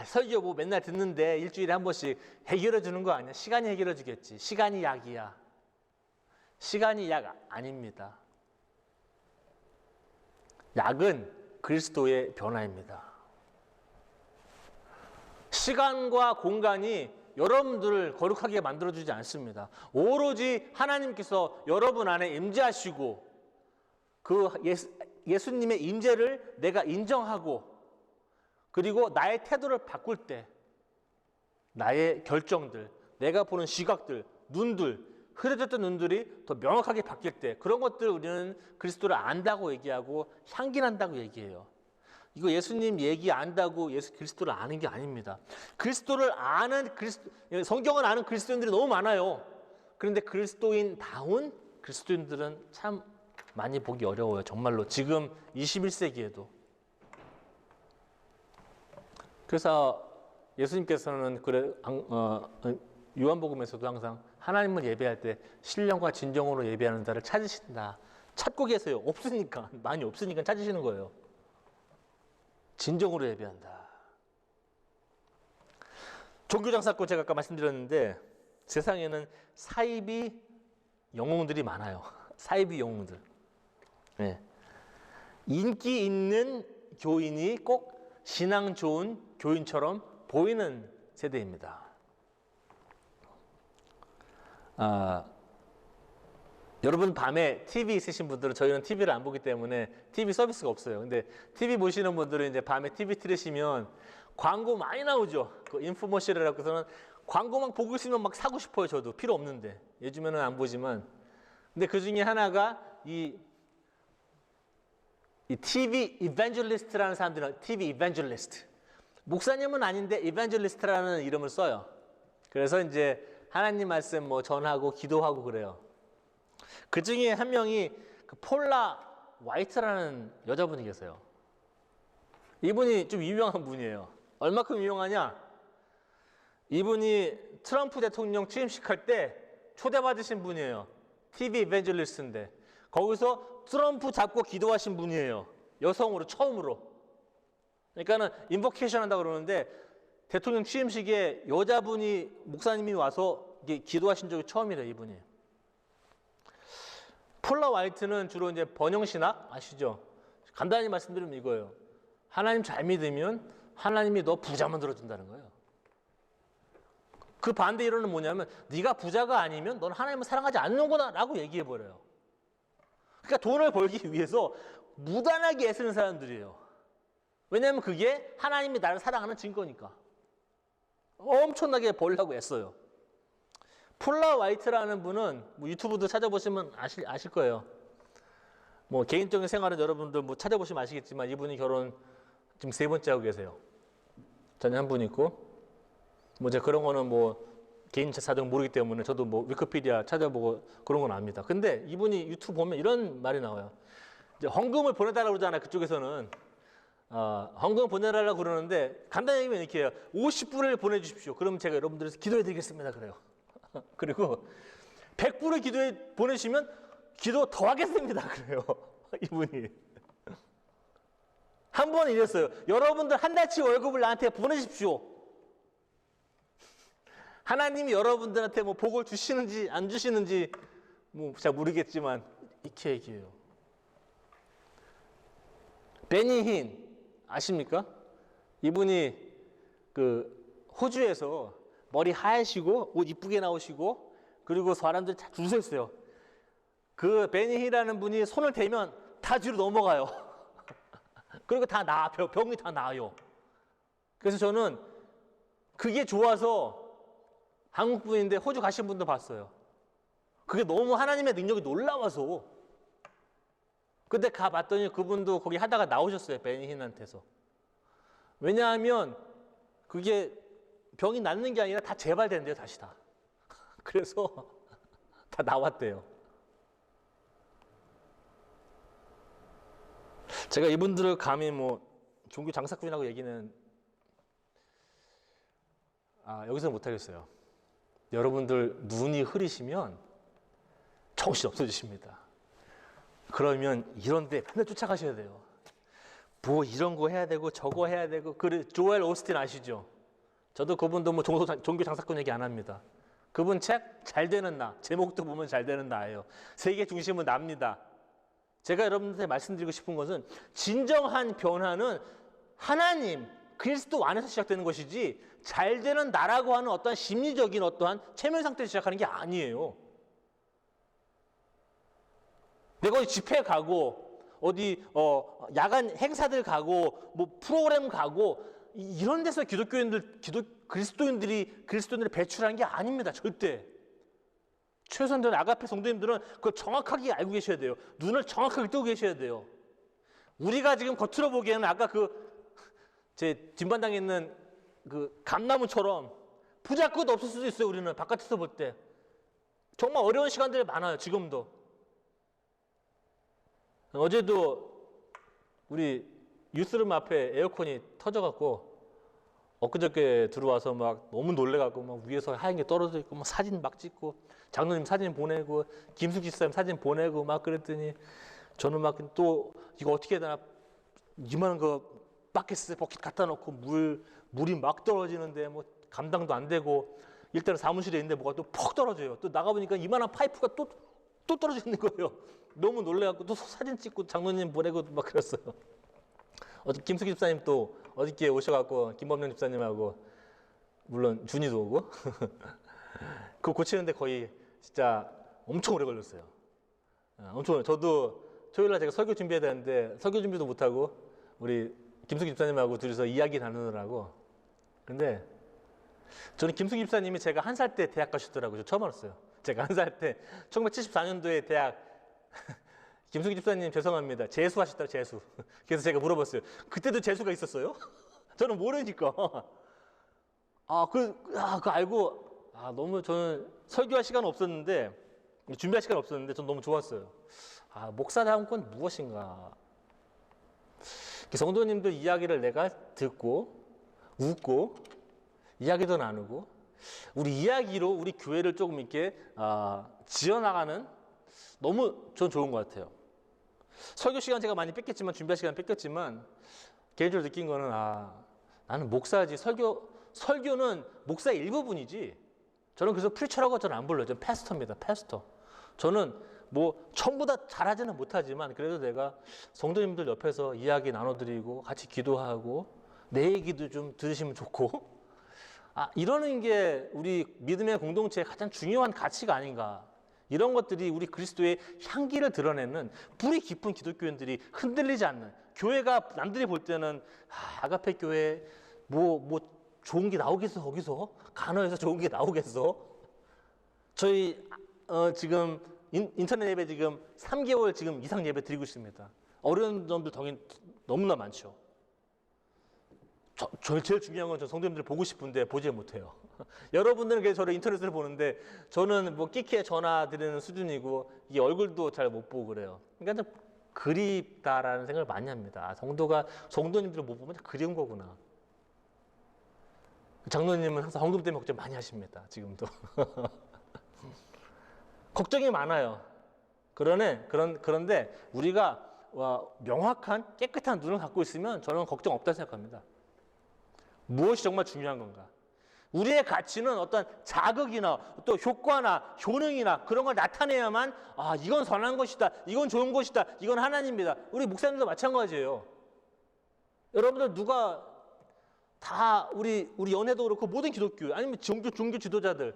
설교 뭐 맨날 듣는데 일주일에 한 번씩 해결해 주는 거 아니야. 시간이 해결해 주겠지. 시간이 약이야. 시간이 약 아닙니다. 약은 그리스도의 변화입니다. 시간과 공간이 여러분들을 거룩하게 만들어주지 않습니다. 오로지 하나님께서 여러분 안에 임재하시고 그 예수님의 임재를 내가 인정하고 그리고 나의 태도를 바꿀 때 나의 결정들, 내가 보는 시각들, 눈들, 흐려졌던 눈들이 더 명확하게 바뀔 때 그런 것들을 우리는 그리스도를 안다고 얘기하고 향기난다고 얘기해요. 이거 예수님 얘기 안다고 그리스도를 아는 게 아닙니다. 그리스도를 아는 성경을 아는 그리스도인들이 너무 많아요. 그런데 그리스도인다운 그리스도인들은 참 많이 보기 어려워요. 정말로 지금 21세기에도. 그래서 예수님께서는 요한복음에서도 항상 하나님을 예배할 때 신령과 진정으로 예배하는 자를 찾으신다. 찾고 계세요. 없으니까. 많이 없으니까 찾으시는 거예요. 진정으로 예배한다. 종교장사꾼 제가 아까 말씀드렸는데 세상에는 사이비 영웅들이 많아요. 사이비 영웅들. 네. 인기 있는 교인이 꼭 신앙 좋은 교인처럼 보이는 세대입니다. 여러분 밤에 TV 있으신 분들은 저희는 TV를 안 보기 때문에 TV 서비스가 없어요. 근데 TV 보시는 분들은 이제 밤에 TV 틀으시면 광고 많이 나오죠. 그 인포머셜이라고 해서는 광고만 보고 있으면 막 사고 싶어요. 저도 필요 없는데 요즘에는 안 보지만. 근데 그 중에 하나가 이 TV 이벤젤리스트라는 사람들은 TV 이벤젤리스트. 목사님은 아닌데 이벤젤리스트라는 이름을 써요. 그래서 이제 하나님 말씀 뭐 전하고 기도하고 그래요. 그 중에 한 명이 그 폴라 화이트라는 여자분이 계세요. 이분이 좀 유명한 분이에요. 얼마큼 유명하냐? 이분이 트럼프 대통령 취임식 할 때 초대받으신 분이에요. TV 이벤젤리스트인데 거기서 트럼프 잡고 기도하신 분이에요. 여성으로 처음으로. 그러니까는 인보케이션 한다고 그러는데 대통령 취임식에 여자분이 목사님이 와서 이게 기도하신 적이 처음이래요, 이분이. 폴라 화이트는 주로 이제 번영신학 아시죠? 간단히 말씀드리면 이거예요. 하나님 잘 믿으면 하나님이 너 부자 만들어준다는 거예요. 그 반대 이론은 뭐냐면 네가 부자가 아니면 넌 하나님을 사랑하지 않는구나 라고 얘기해버려요. 그러니까 돈을 벌기 위해서 무단하게 애쓰는 사람들이에요. 왜냐하면 그게 하나님이 나를 사랑하는 증거니까. 엄청나게 벌려고 애써요. 폴라 화이트라는 분은 뭐 유튜브도 찾아보시면 아실 거예요. 뭐 개인적인 생활은 여러분들 뭐 찾아보시면 아시겠지만 이분이 결혼 지금 3번째 하고 계세요. 전에 한 분 있고 뭐 제가 그런 거는 뭐 개인 사정 모르기 때문에 저도 뭐 위키피디아 찾아보고 그런 건 압니다. 근데 이분이 유튜브 보면 이런 말이 나와요. 이제 헌금을 보내달라고 그러잖아요. 그쪽에서는 헌금 보내달라고 그러는데 간단히 얘기하면 이렇게 해요. 50불을 보내주십시오. 그럼 제가 여러분들에서 기도해드리겠습니다. 그래요. 그리고 100불을 보내시면 기도 더 하겠습니다. 그래요. 이분이. 한 번 이랬어요. 여러분들 한 달치 월급을 나한테 보내십시오. 하나님이 여러분들한테 뭐 복을 주시는지 안 주시는지 뭐 잘 모르겠지만 이렇게 얘기해요. 베니 힌 아십니까? 이분이 그 호주에서 머리 하얘시고 옷 이쁘게 나오시고 그리고 사람들 다 줄 서 있어요. 그 베니 힌이라는 분이 손을 대면 다 뒤로 넘어가요. 그리고 다 나아, 병이 다 나아요. 그래서 저는 그게 좋아서 한국 분인데 호주 가신 분도 봤어요. 그게 너무 하나님의 능력이 놀라워서. 근데 가봤더니 그분도 거기 하다가 나오셨어요. 베니 힌한테서. 왜냐하면 그게 병이 낫는 게 아니라 다 재발된대요. 다시 다. 그래서 다 나왔대요. 제가 이분들을 감히 뭐 종교 장사꾼이라고 얘기는 여기서 못하겠어요. 여러분들 눈이 흐리시면 정신 없어지십니다. 그러면 이런 데 맨날 쫓아가셔야 돼요. 뭐 이런 거 해야 되고 저거 해야 되고. 조엘 오스틴 아시죠? 저도 그분도 뭐 종교 장사꾼 얘기 안 합니다. 그분 책 잘 되는 나, 제목도 보면 잘 되는 나예요. 세계 중심은 납니다. 제가 여러분들한테 말씀드리고 싶은 것은 진정한 변화는 하나님, 그리스도 안에서 시작되는 것이지 잘 되는 나라고 하는 어떠한 심리적인 어떠한 체면 상태에서 시작하는 게 아니에요. 내가 어디 집회 가고 어디 야간 행사들 가고 뭐 프로그램 가고 이런 데서 그리스도인들이 배출하는 게 아닙니다. 절대. 최소한 아가페 성도님들은 그걸 정확하게 알고 계셔야 돼요. 눈을 정확하게 뜨고 계셔야 돼요. 우리가 지금 겉으로 보기에는 아까 제 뒷반당에 있는 그 감나무처럼 부자끝 없을 수도 있어요. 우리는 바깥에서 볼 때. 정말 어려운 시간들이 많아요. 지금도. 어제도 우리 유스룸 앞에 에어컨이 터져갖고 엊그저께 들어와서 막 너무 놀래갖고 막 위에서 하얀 게 떨어져 있고 막 사진 막 찍고 장로님 사진 보내고 김숙 집사님 사진 보내고 막 그랬더니 저는 막 또 이거 어떻게 해야 되나 이만한 거 바켓에 버킷 갖다 놓고 물이 막 떨어지는데 뭐 감당도 안 되고 일단은 사무실에 있는데 뭐가 또 퍽 떨어져요. 또 나가보니까 이만한 파이프가 또 떨어져 있는 거예요. 너무 놀래갖고 또 사진 찍고 장로님 보내고 막 그랬어요. 김숙 집사님 또 어저께 오셔갖고 김범용 집사님하고 물론 준이도 오고 그거 고치는데 거의 진짜 엄청 오래 걸렸어요. 엄청 오래. 저도 토요일날 제가 설교 준비해야 되는데 설교 준비도 못하고 우리 김숙 집사님하고 둘이서 이야기 나누느라고. 근데 저는 김숙 집사님이 제가 한 살 때 대학 가셨더라고요. 저 처음 알았어요. 제가 한 살 때 1974년도에 대학 김숙 집사님 죄송합니다. 재수하셨다고 재수. 그래서 제가 물어봤어요. 그때도 재수가 있었어요? 저는 모르니까. 그거 알고 너무 저는 설교할 시간 없었는데 준비할 시간 없었는데 전 너무 좋았어요. 목사다운 건 무엇인가? 성도님들 이야기를 내가 듣고 웃고 이야기도 나누고 우리 이야기로 우리 교회를 조금 이렇게 지어나가는 너무 전 좋은 것 같아요. 설교 시간 제가 많이 뺏겼지만 준비할 시간 뺏겼지만 개인적으로 느낀 거는 나는 목사지. 설교는 목사의 일부분이지. 저는 그래서 프리처라고 저는 안 불러요. 저는 패스터입니다. 패스터. 저는 뭐 전부 다 잘하지는 못하지만 그래도 내가 성도님들 옆에서 이야기 나눠드리고 같이 기도하고 내 얘기도 좀 들으시면 좋고 이러는 게 우리 믿음의 공동체의 가장 중요한 가치가 아닌가. 이런 것들이 우리 그리스도의 향기를 드러내는 뿌리 깊은 기독교인들이 흔들리지 않는 교회가 남들이 볼 때는 아가페 교회 뭐 좋은 게 나오겠어 거기서 간호에서 좋은 게 나오겠어. 저희 지금 인터넷 예배 지금 3개월 지금 이상 예배 드리고 있습니다. 어려운 점들 당연히 너무나 많죠. 제일 중요한 건 저 성도님들 보고 싶은데 보지 못해요. 여러분들은 그래서 저를 인터넷으로 보는데 저는 뭐 끼키에 전화 드리는 수준이고 이게 얼굴도 잘 못 보고 그래요. 그러니까 좀 그립다라는 생각을 많이 합니다. 성도님들을 못 보면 그리운 거구나. 장로님은 항상 헌금 때문에 걱정 많이 하십니다. 지금도. 걱정이 많아요. 그런데 우리가 명확한 깨끗한 눈을 갖고 있으면 저는 걱정 없다고 생각합니다. 무엇이 정말 중요한 건가? 우리의 가치는 어떤 자극이나 또 효과나 효능이나 그런 걸 나타내야만 이건 선한 것이다. 이건 좋은 것이다. 이건 하나님입니다. 우리 목사님도 마찬가지예요. 여러분들 누가 다 우리 연애도 그렇고 모든 기독교 아니면 종교 지도자들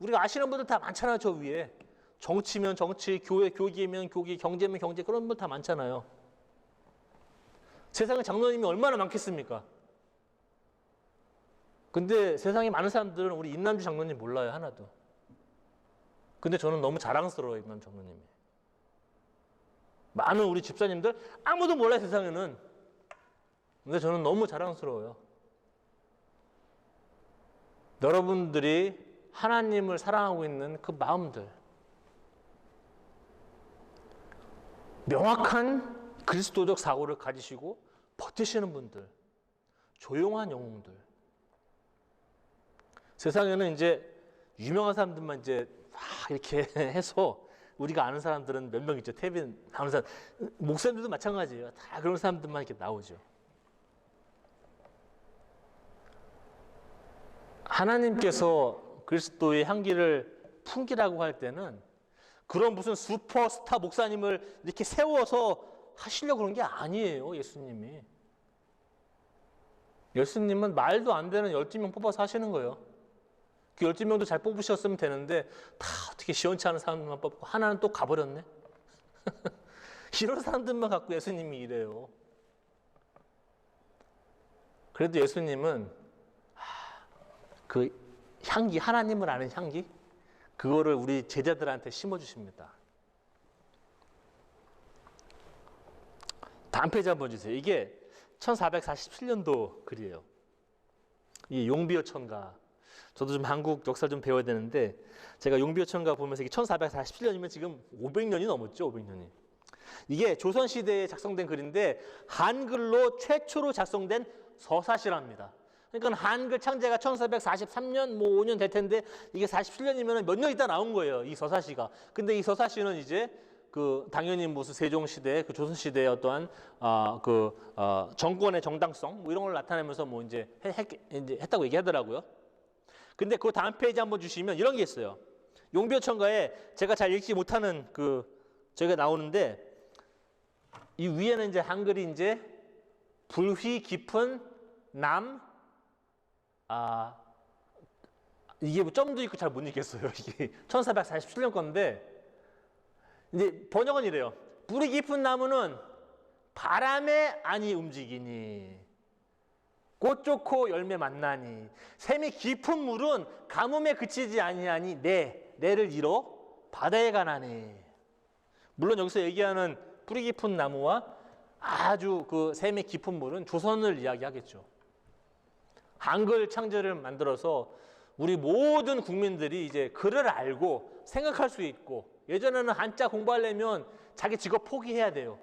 우리가 아시는 분들 다 많잖아요. 저 위에 정치면 정치, 교계면 교계, 경제면 경제 그런 분들 다 많잖아요. 세상에 장로님이 얼마나 많겠습니까? 근데 세상에 많은 사람들은 우리 임남주 장로님 몰라요. 하나도. 근데 저는 너무 자랑스러워요. 임남주 장로님이. 많은 우리 집사님들 아무도 몰라요. 세상에는. 근데 저는 너무 자랑스러워요. 여러분들이 하나님을 사랑하고 있는 그 마음들, 명확한 그리스도적 사고를 가지시고 버티시는 분들, 조용한 영웅들. 세상에는 이제 유명한 사람들만 이제 막 이렇게 해서 우리가 아는 사람들은 몇 명 있죠. 텔레비전 나오는 사람, 목사님들도 마찬가지예요. 다 그런 사람들만 이렇게 나오죠. 하나님께서 그리스도의 향기를 풍기라고 할 때는 그런 무슨 슈퍼스타 목사님을 이렇게 세워서 하시려고 그런 게 아니에요. 예수님이. 예수님은 말도 안 되는 12명 뽑아서 하시는 거예요. 그 12명도 잘 뽑으셨으면 되는데 다 어떻게 시원치 않은 사람들만 뽑고 하나는 또 가버렸네. 이런 사람들만 갖고 예수님이 이래요. 그래도 예수님은 그 향기, 하나님을 아는 향기, 그거를 우리 제자들한테 심어주십니다. 다음 페이지 한번 주세요. 이게 1447년도 글이에요. 이 용비어 천가. 저도 좀 한국 역사를 좀 배워야 되는데 제가 용비어 천가 보면서 이게 1447년이면 지금 500년이 넘었죠. 500년이. 이게 조선시대에 작성된 글인데 한글로 최초로 작성된 서사시랍니다. 그러니까 한글 창제가 1443년 5년 될 텐데 이게 47년이면 몇 년 있다 나온 거예요. 이 서사시가. 근데 이 서사시는 이제 당연히 무슨 세종시대, 조선시대의 어떠한 정권의 정당성 이런 걸 나타내면서 이제 했다고 얘기하더라고요. 근데 그 다음 페이지 한번 주시면 이런 게 있어요. 용비어천가에 제가 잘 읽지 못하는 저희가 나오는데 이 위에는 이제 한글이 이제 불휘 깊은 남, 이게 뭐 점도 있고 잘 못 읽겠어요. 이게 1447년 건데, 이제 번역은 이래요. 뿌리 깊은 나무는 바람에 아니 움직이니, 꽃 좋고 열매 만나니, 샘이 깊은 물은 가뭄에 그치지 아니하니, 내를 이뤄 바다에 가나니. 물론 여기서 얘기하는 뿌리 깊은 나무와 아주 그 샘이 깊은 물은 조선을 이야기하겠죠. 한글 창제를 만들어서 우리 모든 국민들이 이제 글을 알고 생각할 수 있고, 예전에는 한자 공부하려면 자기 직업 포기해야 돼요.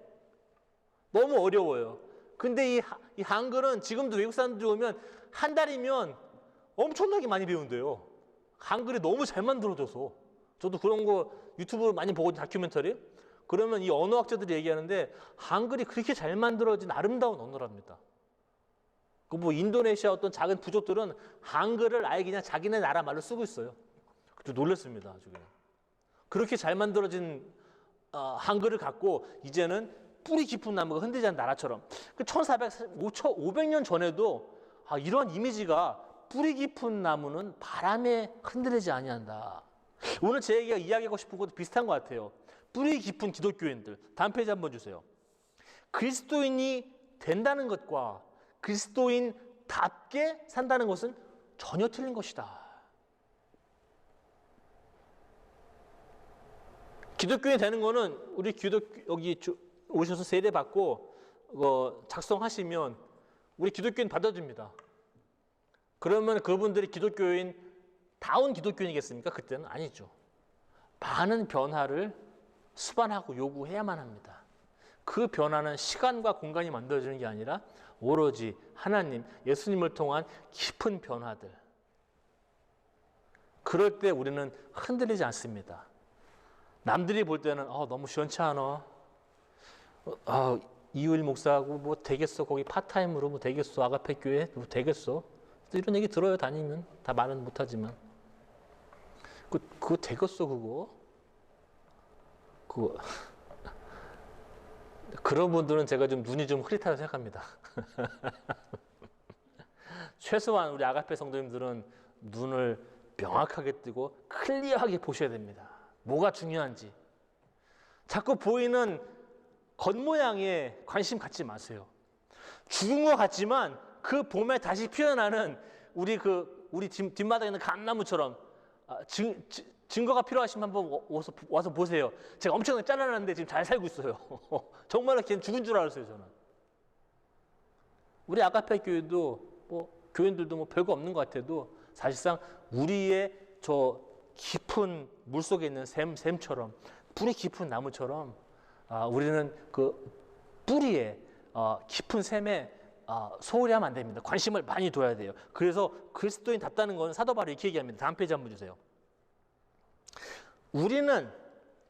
너무 어려워요. 근데 이 한글은 지금도 외국 사람들이 오면 한 달이면 엄청나게 많이 배운대요. 한글이 너무 잘 만들어져서. 저도 그런 거 유튜브 많이 보고 다큐멘터리. 그러면 이 언어학자들이 얘기하는데 한글이 그렇게 잘 만들어진 아름다운 언어랍니다. 그 뭐 인도네시아 어떤 작은 부족들은 한글을 아예 그냥 자기네 나라 말로 쓰고 있어요. 좀 놀랐습니다. 아주 그냥. 그렇게 잘 만들어진 한글을 갖고 이제는 뿌리 깊은 나무가 흔들리지 않는 나라처럼. 그 500년 전에도 이런 이미지가 뿌리 깊은 나무는 바람에 흔들리지 아니한다. 오늘 제 얘기가 이야기하고 싶은 것도 비슷한 것 같아요. 뿌리 깊은 기독교인들. 다음 페이지 한번 주세요. 그리스도인이 된다는 것과 그리스도인답게 산다는 것은 전혀 틀린 것이다. 기독교인이 되는 거는 우리 여기 오셔서 세례 받고 작성하시면 우리 기독교인 받아줍니다. 그러면 그분들이 다운 기독교인이겠습니까? 그때는 아니죠. 많은 변화를 수반하고 요구해야만 합니다. 그 변화는 시간과 공간이 만들어지는 게 아니라 오로지 하나님, 예수님을 통한 깊은 변화들. 그럴 때 우리는 흔들리지 않습니다. 남들이 볼 때는 너무 시원찮아. 이효일 목사하고 뭐 되겠어? 거기 파타임으로 뭐 되겠어? 아가페 교회 뭐 되겠어? 이런 얘기 들어요. 다니면 다 말은 못하지만 그거 되겠어? 그거 그런 분들은 제가 좀 눈이 좀 흐릿하다고 생각합니다. 최소한 우리 아가페 성도님들은 눈을 명확하게 뜨고 클리어하게 보셔야 됩니다. 뭐가 중요한지. 자꾸 보이는 겉모양에 관심 갖지 마세요. 죽은 것 같지만 그 봄에 다시 피어나는 우리 뒷마당에 있는 감나무처럼 증거가 필요하시면 한번 와서 보세요. 제가 엄청나게 잘라놨는데 지금 잘 살고 있어요. 정말로 걔는 죽은 줄 알았어요, 저는. 우리 아가페 교회도 교인들도 뭐 별거 없는 것 같아도 사실상 우리의 저 깊은 물 속에 있는 샘처럼 뿌리 깊은 나무처럼 우리는 그 뿌리에 깊은 샘에 소홀히 하면 안 됩니다. 관심을 많이 둬야 돼요. 그래서 그리스도인답다는 건 사도 바울이 이렇게 얘기합니다. 다음 페이지 한번 주세요. 우리는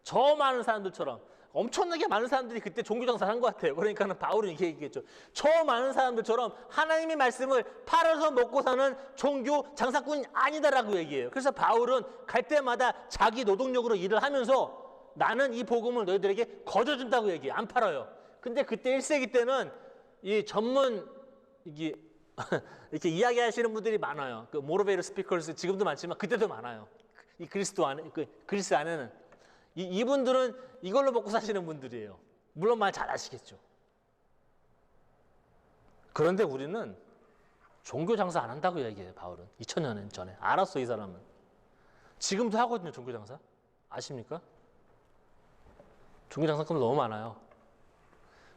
저 많은 사람들처럼 엄청나게 많은 사람들이 그때 종교장사를 한 것 같아요. 그러니까는 바울은 이렇게 얘기했죠. 저 많은 사람들처럼 하나님의 말씀을 팔아서 먹고 사는 종교 장사꾼이 아니다라고 얘기해요. 그래서 바울은 갈 때마다 자기 노동력으로 일을 하면서 나는 이 복음을 너희들에게 거저준다고 얘기해요. 안 팔아요. 근데 그때 1세기 때는 이 전문 이렇게 이야기하시는 분들이 많아요. 그 모티베이터 스피커스 지금도 많지만 그때도 많아요. 이 그리스 안에는 이분들은 이걸로 먹고 사시는 분들이에요. 물론 말 잘 아시겠죠. 그런데 우리는 종교 장사 안 한다고 얘기해요. 바울은 2000년 전에 알았어. 이 사람은 지금도 하거든요. 종교 장사 아십니까? 종교 장사꾼 너무 많아요.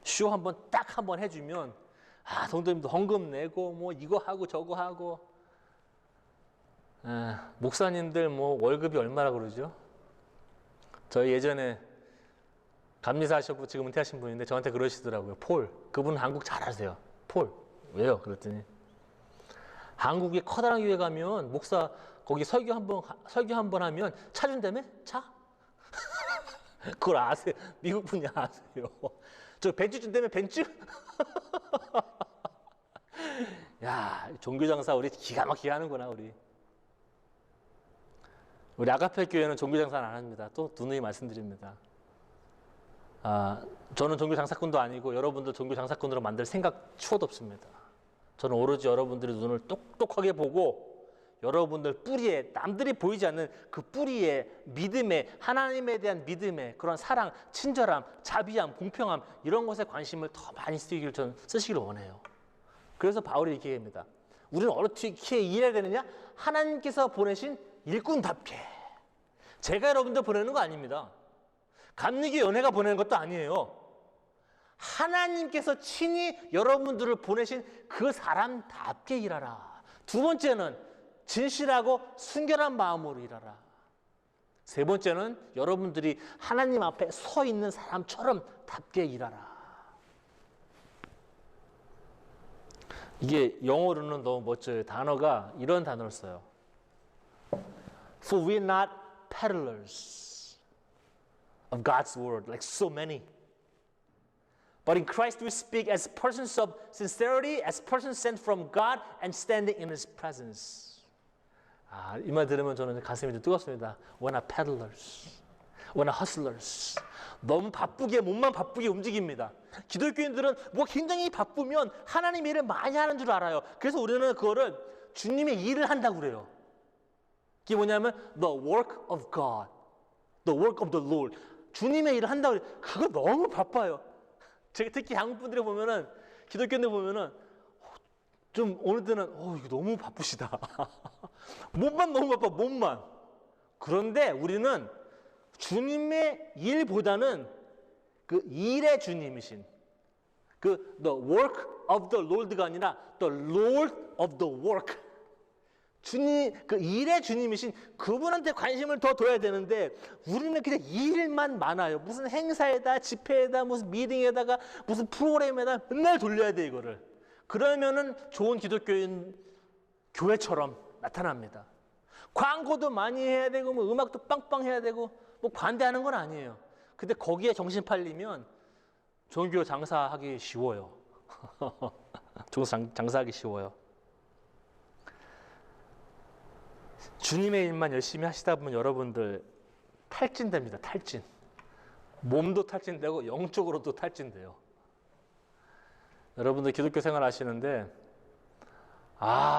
쇼 딱 한 번 해주면 성도님도 헌금 내고 뭐 이거 하고 저거 하고 목사님들 뭐 월급이 얼마라고 그러죠? 저희 예전에 감리사 하셨고 지금 은퇴하신 분인데 저한테 그러시더라고요. 폴, 그분은 한국 잘 아세요. 폴, 왜요? 그랬더니 한국에 커다란 교회 가면 목사 거기 설교 한번 하면 차 준다며? 차? 그걸 아세요? 미국 분이 아세요? 저 벤츠 준다며? 벤츠? 야, 종교 장사 우리 기가 막히게 하는구나 우리. 우리 아가페 교회는 종교 장사는 안 합니다. 또 누누이 말씀드립니다. 저는 종교 장사꾼도 아니고 여러분도 종교 장사꾼으로 만들 생각 추호도 없습니다. 저는 오로지 여러분들의 눈을 똑똑하게 보고 여러분들 뿌리에, 남들이 보이지 않는 그 뿌리에 믿음에, 하나님에 대한 믿음에 그런 사랑, 친절함, 자비함, 공평함 이런 것에 관심을 더 많이 쓰시기를 원해요. 그래서 바울이 이렇게 얘기합니다. 우리는 어떻게 일해야 되느냐? 하나님께서 보내신 일꾼답게. 제가 여러분들 보내는 거 아닙니다. 감리교 연회가 보내는 것도 아니에요. 하나님께서 친히 여러분들을 보내신 그 사람답게 일하라. 두 번째는 진실하고 순결한 마음으로 일하라. 세 번째는 여러분들이 하나님 앞에 서 있는 사람처럼 답게 일하라. 이게 영어로는 너무 멋져요. 단어가 이런 단어를 써요. For we are not peddlers of God's word, like so many. But in Christ we speak as persons of sincerity, as persons sent from God and standing in His presence. 이 말 들으면 저는 가슴이 좀 뜨겁습니다. We're not peddlers, we're not hustlers. 너무 바쁘게 몸만 바쁘게 움직입니다. 기독교인들은 뭐 굉장히 바쁘면 하나님 일을 많이 하는 줄 알아요. 그래서 우리는 그거를 주님의 일을 한다고 그래요. 그게 뭐냐면 the work of God, the work of the Lord. 주님의 일을 한다고 그래요. 그거 너무 바빠요. 제가 특히 한국 분들이 보면은 기독교인들 보면은 좀 어느 때는 이거 너무 바쁘시다. 몸만 너무 바빠, 몸만. 그런데 우리는 주님의 일보다는 그 일의 주님이신 그 the work of the Lord가 아니라 the Lord of the work. 주님, 그 일의 주님이신 그분한테 관심을 더 둬야 되는데 우리는 그냥 일만 많아요. 무슨 행사에다, 집회에다, 무슨 미팅에다가, 무슨 프로그램에다 맨날 돌려야 돼 이거를. 그러면은 좋은 기독교인 교회처럼 나타납니다. 광고도 많이 해야 되고 뭐 음악도 빵빵 해야 되고 뭐 반대하는 건 아니에요. 근데 거기에 정신 팔리면 종교 장사하기 쉬워요. 장사하기 쉬워요. 주님의 일만 열심히 하시다 보면 여러분들 탈진됩니다. 탈진. 몸도 탈진되고 영적으로도 탈진돼요. 여러분들 기독교 생활 하시는데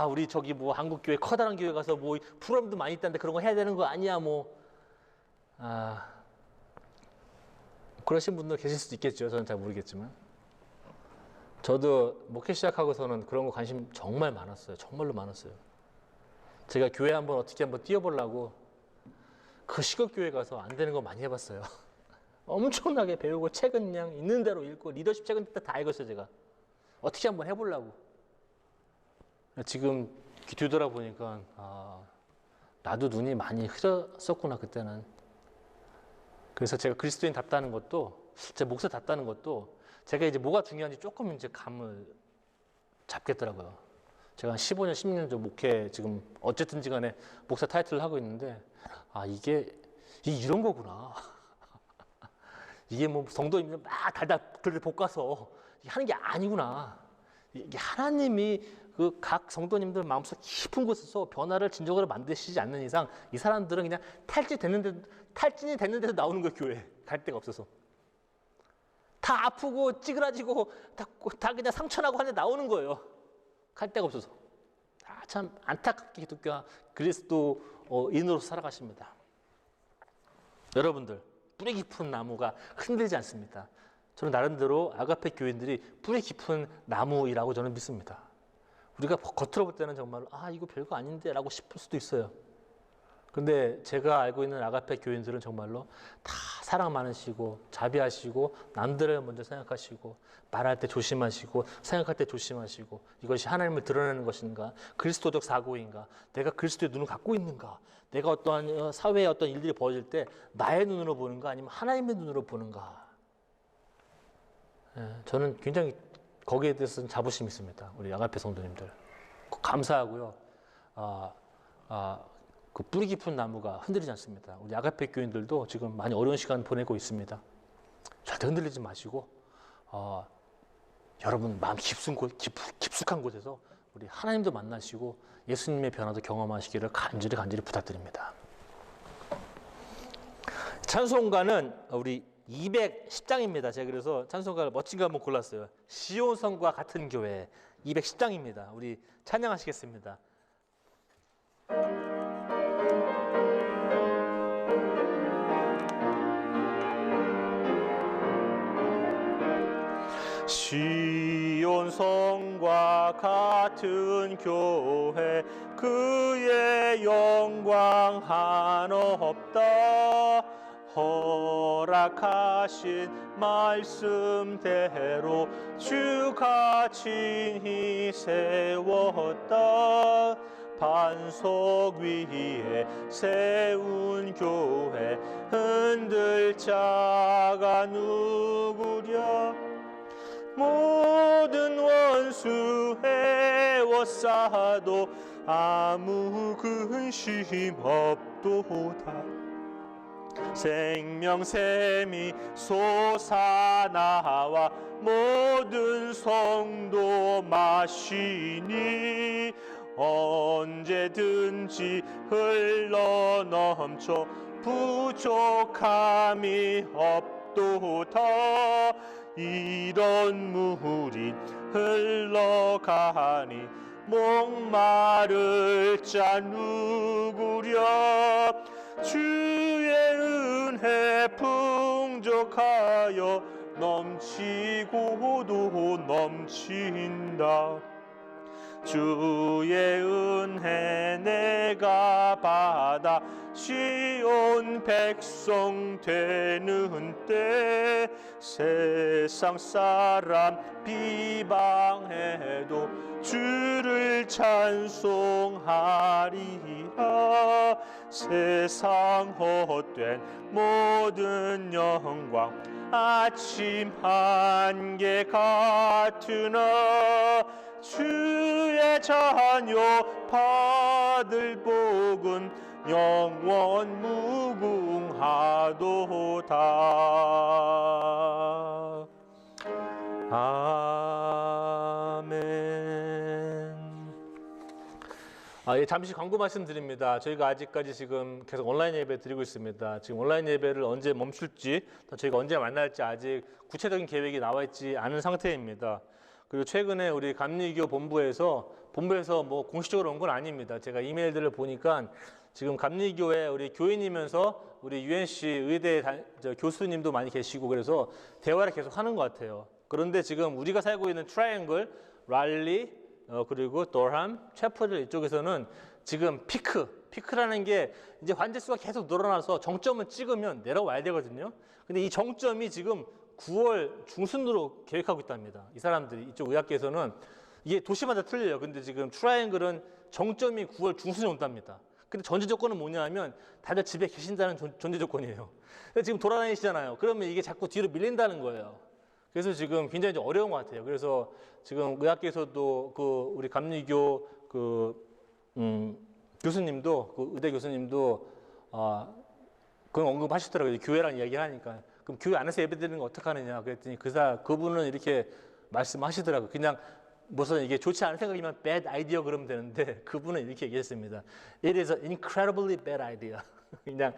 우리 저기 뭐 한국 교회 커다란 교회 가서 뭐 프로그램도 많이 있다는데 그런 거 해야 되는 거 아니야 그러신 분들 계실 수도 있겠죠. 저는 잘 모르겠지만 저도 목회 시작하고서는 그런 거 관심 정말 많았어요. 정말로 많았어요. 제가 교회 한번 뛰어보려고 그 시골 교회 가서 안 되는 거 많이 해봤어요. 엄청나게 배우고 책은 그냥 있는 대로 읽고 리더십 책은 다 읽었어요. 제가 어떻게 한번 해보려고. 지금 뒤돌아보니까 나도 눈이 많이 흐렸었구나 그때는. 그래서 제가 그리스도인답다는 것도, 제 목사답다는 것도 제가 이제 뭐가 중요한지 조금 이제 감을 잡겠더라고요. 제가 한 15년, 16년 전 목회 지금 어쨌든지 간에 목사 타이틀을 하고 있는데 이게 이런 거구나. 이게 뭐 성도님들 막 달달 볶아서 하는 게 아니구나. 이게 하나님이 그 각 성도님들 마음속 깊은 곳에서 변화를 진정으로 만드시지 않는 이상 이 사람들은 그냥 탈진이 됐는데도 나오는 거예요. 교회 갈 데가 없어서. 다 아프고 찌그러지고 다 그냥 상처나고 하는데 나오는 거예요. 갈 데가 없어서. 참 안타깝게 기독교가 그리스도인으로 살아가십니다. 여러분들 뿌리 깊은 나무가 흔들리지 않습니다. 저는 나름대로 아가페 교인들이 뿌리 깊은 나무이라고 저는 믿습니다. 우리가 겉으로 볼 때는 정말 이거 별거 아닌데 라고 싶을 수도 있어요. 근데 제가 알고 있는 아가페 교인들은 정말로 다 사랑 많으시고 자비하시고 남들을 먼저 생각하시고 말할 때 조심하시고 생각할 때 조심하시고 이것이 하나님을 드러내는 것인가, 그리스도적 사고인가, 내가 그리스도의 눈을 갖고 있는가, 내가 어떠한 사회에 어떤 일들이 벌어질 때 나의 눈으로 보는가 아니면 하나님의 눈으로 보는가. 저는 굉장히 거기에 대해서는 자부심이 있습니다. 우리 아가페 성도님들 감사하고요. 그 뿌리 깊은 나무가 흔들리지 않습니다. 우리 아가페 교인들도 지금 많이 어려운 시간 보내고 있습니다. 절대 흔들리지 마시고 여러분 마음 깊숙한 곳에서 우리 하나님도 만나시고 예수님의 변화도 경험하시기를 간절히 부탁드립니다. 찬송가는 우리 210장입니다. 제가 그래서 찬송가를 멋진 거 한번 골랐어요. 시온성과 같은 교회 210장입니다. 우리 찬양하시겠습니다. 시온 성과 같은 교회 그의 영광 한없다. 허락하신 말씀대로 주가 친히 세웠다. 반석 위에 세운 교회 흔들 자가 누구랴. 모든 원수 애워싸도 아무 근심 없도다. 생명샘이 솟아나와 모든 성도 마시니 언제든지 흘러넘쳐 부족함이 없도다. 이런 물이 흘러가니 목마를 자 누구랴. 주의 은혜 풍족하여 넘치고도 넘친다. 주의 은혜 내가 받아 시온 백성 되는 때 세상 사람 비방해도 주를 찬송하리라. 세상 헛된 모든 영광 아침 한개 같으나 주의 자녀 받을 복은 영원 무궁하도다. 아멘. 잠시 광고 말씀드립니다. 저희가 아직까지 지금 계속 온라인 예배 드리고 있습니다. 지금 온라인 예배를 언제 멈출지, 저희가 언제 만날지 아직 구체적인 계획이 나와 있지 않은 상태입니다. 그리고 최근에 우리 감리교 본부에서 뭐 공식적으로 온 건 아닙니다. 제가 이메일들을 보니까 지금 감리교회 우리 교인이면서 우리 UNC 의대 교수님도 많이 계시고 그래서 대화를 계속 하는 것 같아요. 그런데 지금 우리가 살고 있는 트라이앵글, 랄리, 그리고 도함, 체퍼들 이쪽에서는 지금 피크라는 게 이제 환자 수가 계속 늘어나서 정점을 찍으면 내려와야 되거든요. 근데 이 정점이 지금 9월 중순으로 계획하고 있답니다. 이 사람들이 이쪽 의학계에서는 이게 도시마다 틀려요. 근데 지금 트라이앵글은 정점이 9월 중순에 온답니다. 근데 전제 조건은 뭐냐면 다들 집에 계신다는 전제 조건이에요. 지금 돌아다니시잖아요. 그러면 이게 자꾸 뒤로 밀린다는 거예요. 그래서 지금 굉장히 좀 어려운 것 같아요. 그래서 지금 의학계에서도 그 우리 감리교 교수님도 의대 교수님도 그런 언급하시더라고요. 교회랑 이야기를 하니까 그럼 교회 안에서 예배드리는 거 어떻게 하느냐 그랬더니 그분은 이렇게 말씀하시더라고요. 그냥 무슨 이게 좋지 않은 생각이면 bad idea 그러면 되는데 그분은 이렇게 얘기했습니다. It is an incredibly bad idea. 그냥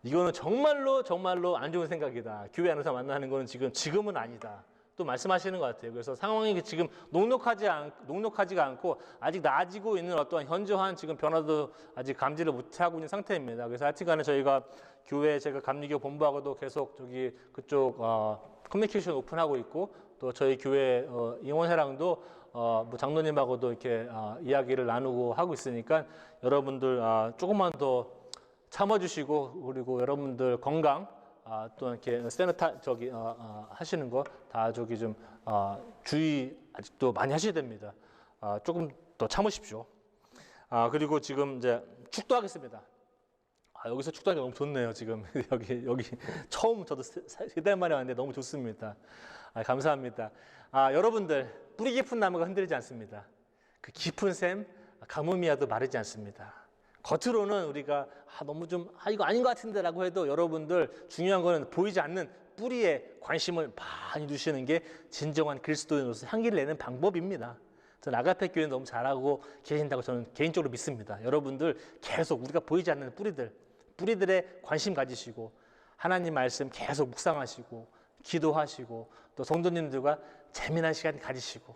이거는 정말로 안 좋은 생각이다. 교회 안에서 만나는 거는 지금은 아니다. 또 말씀하시는 것 같아요. 그래서 상황이 지금 녹록하지가 않고 아직 나아지고 있는 어떠한 현저한 지금 변화도 아직 감지를 못하고 있는 상태입니다. 그래서 하여튼간에 저희가 제가 감리교 본부하고도 계속 그쪽 커뮤니케이션 오픈하고 있고 또 저희 교회 임원회랑도 뭐 장로님하고도 이렇게 이야기를 나누고 하고 있으니까 여러분들 조금만 더 참아주시고 그리고 여러분들 건강 또 이렇게 하시는 거 다 좀 주의 아직도 많이 하셔야 됩니다. 조금 더 참으십시오. 그리고 지금 이제 축도하겠습니다. 여기서 축도하기 너무 좋네요. 지금 여기 처음 저도 3달 만에 왔는데 너무 좋습니다. 감사합니다. 여러분들 뿌리 깊은 나무가 흔들리지 않습니다. 그 깊은 샘 가뭄이야도 마르지 않습니다. 겉으로는 우리가 너무 좀 이거 아닌 것 같은데라고 해도 여러분들 중요한 거는 보이지 않는 뿌리에 관심을 많이 두시는 게 진정한 그리스도인으로서 향기를 내는 방법입니다. 저는 아가페 교회 너무 잘하고 계신다고 저는 개인적으로 믿습니다. 여러분들 계속 우리가 보이지 않는 뿌리들의 관심 가지시고 하나님 말씀 계속 묵상하시고 기도하시고 또 성도님들과 재미난 시간 가지시고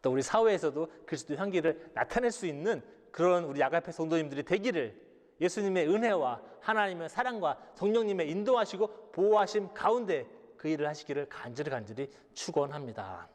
또 우리 사회에서도 그리스도 향기를 나타낼 수 있는 그런 우리 아가페 성도님들이 되기를 예수님의 은혜와 하나님의 사랑과 성령님의 인도하시고 보호하심 가운데 그 일을 하시기를 간절히 축원합니다.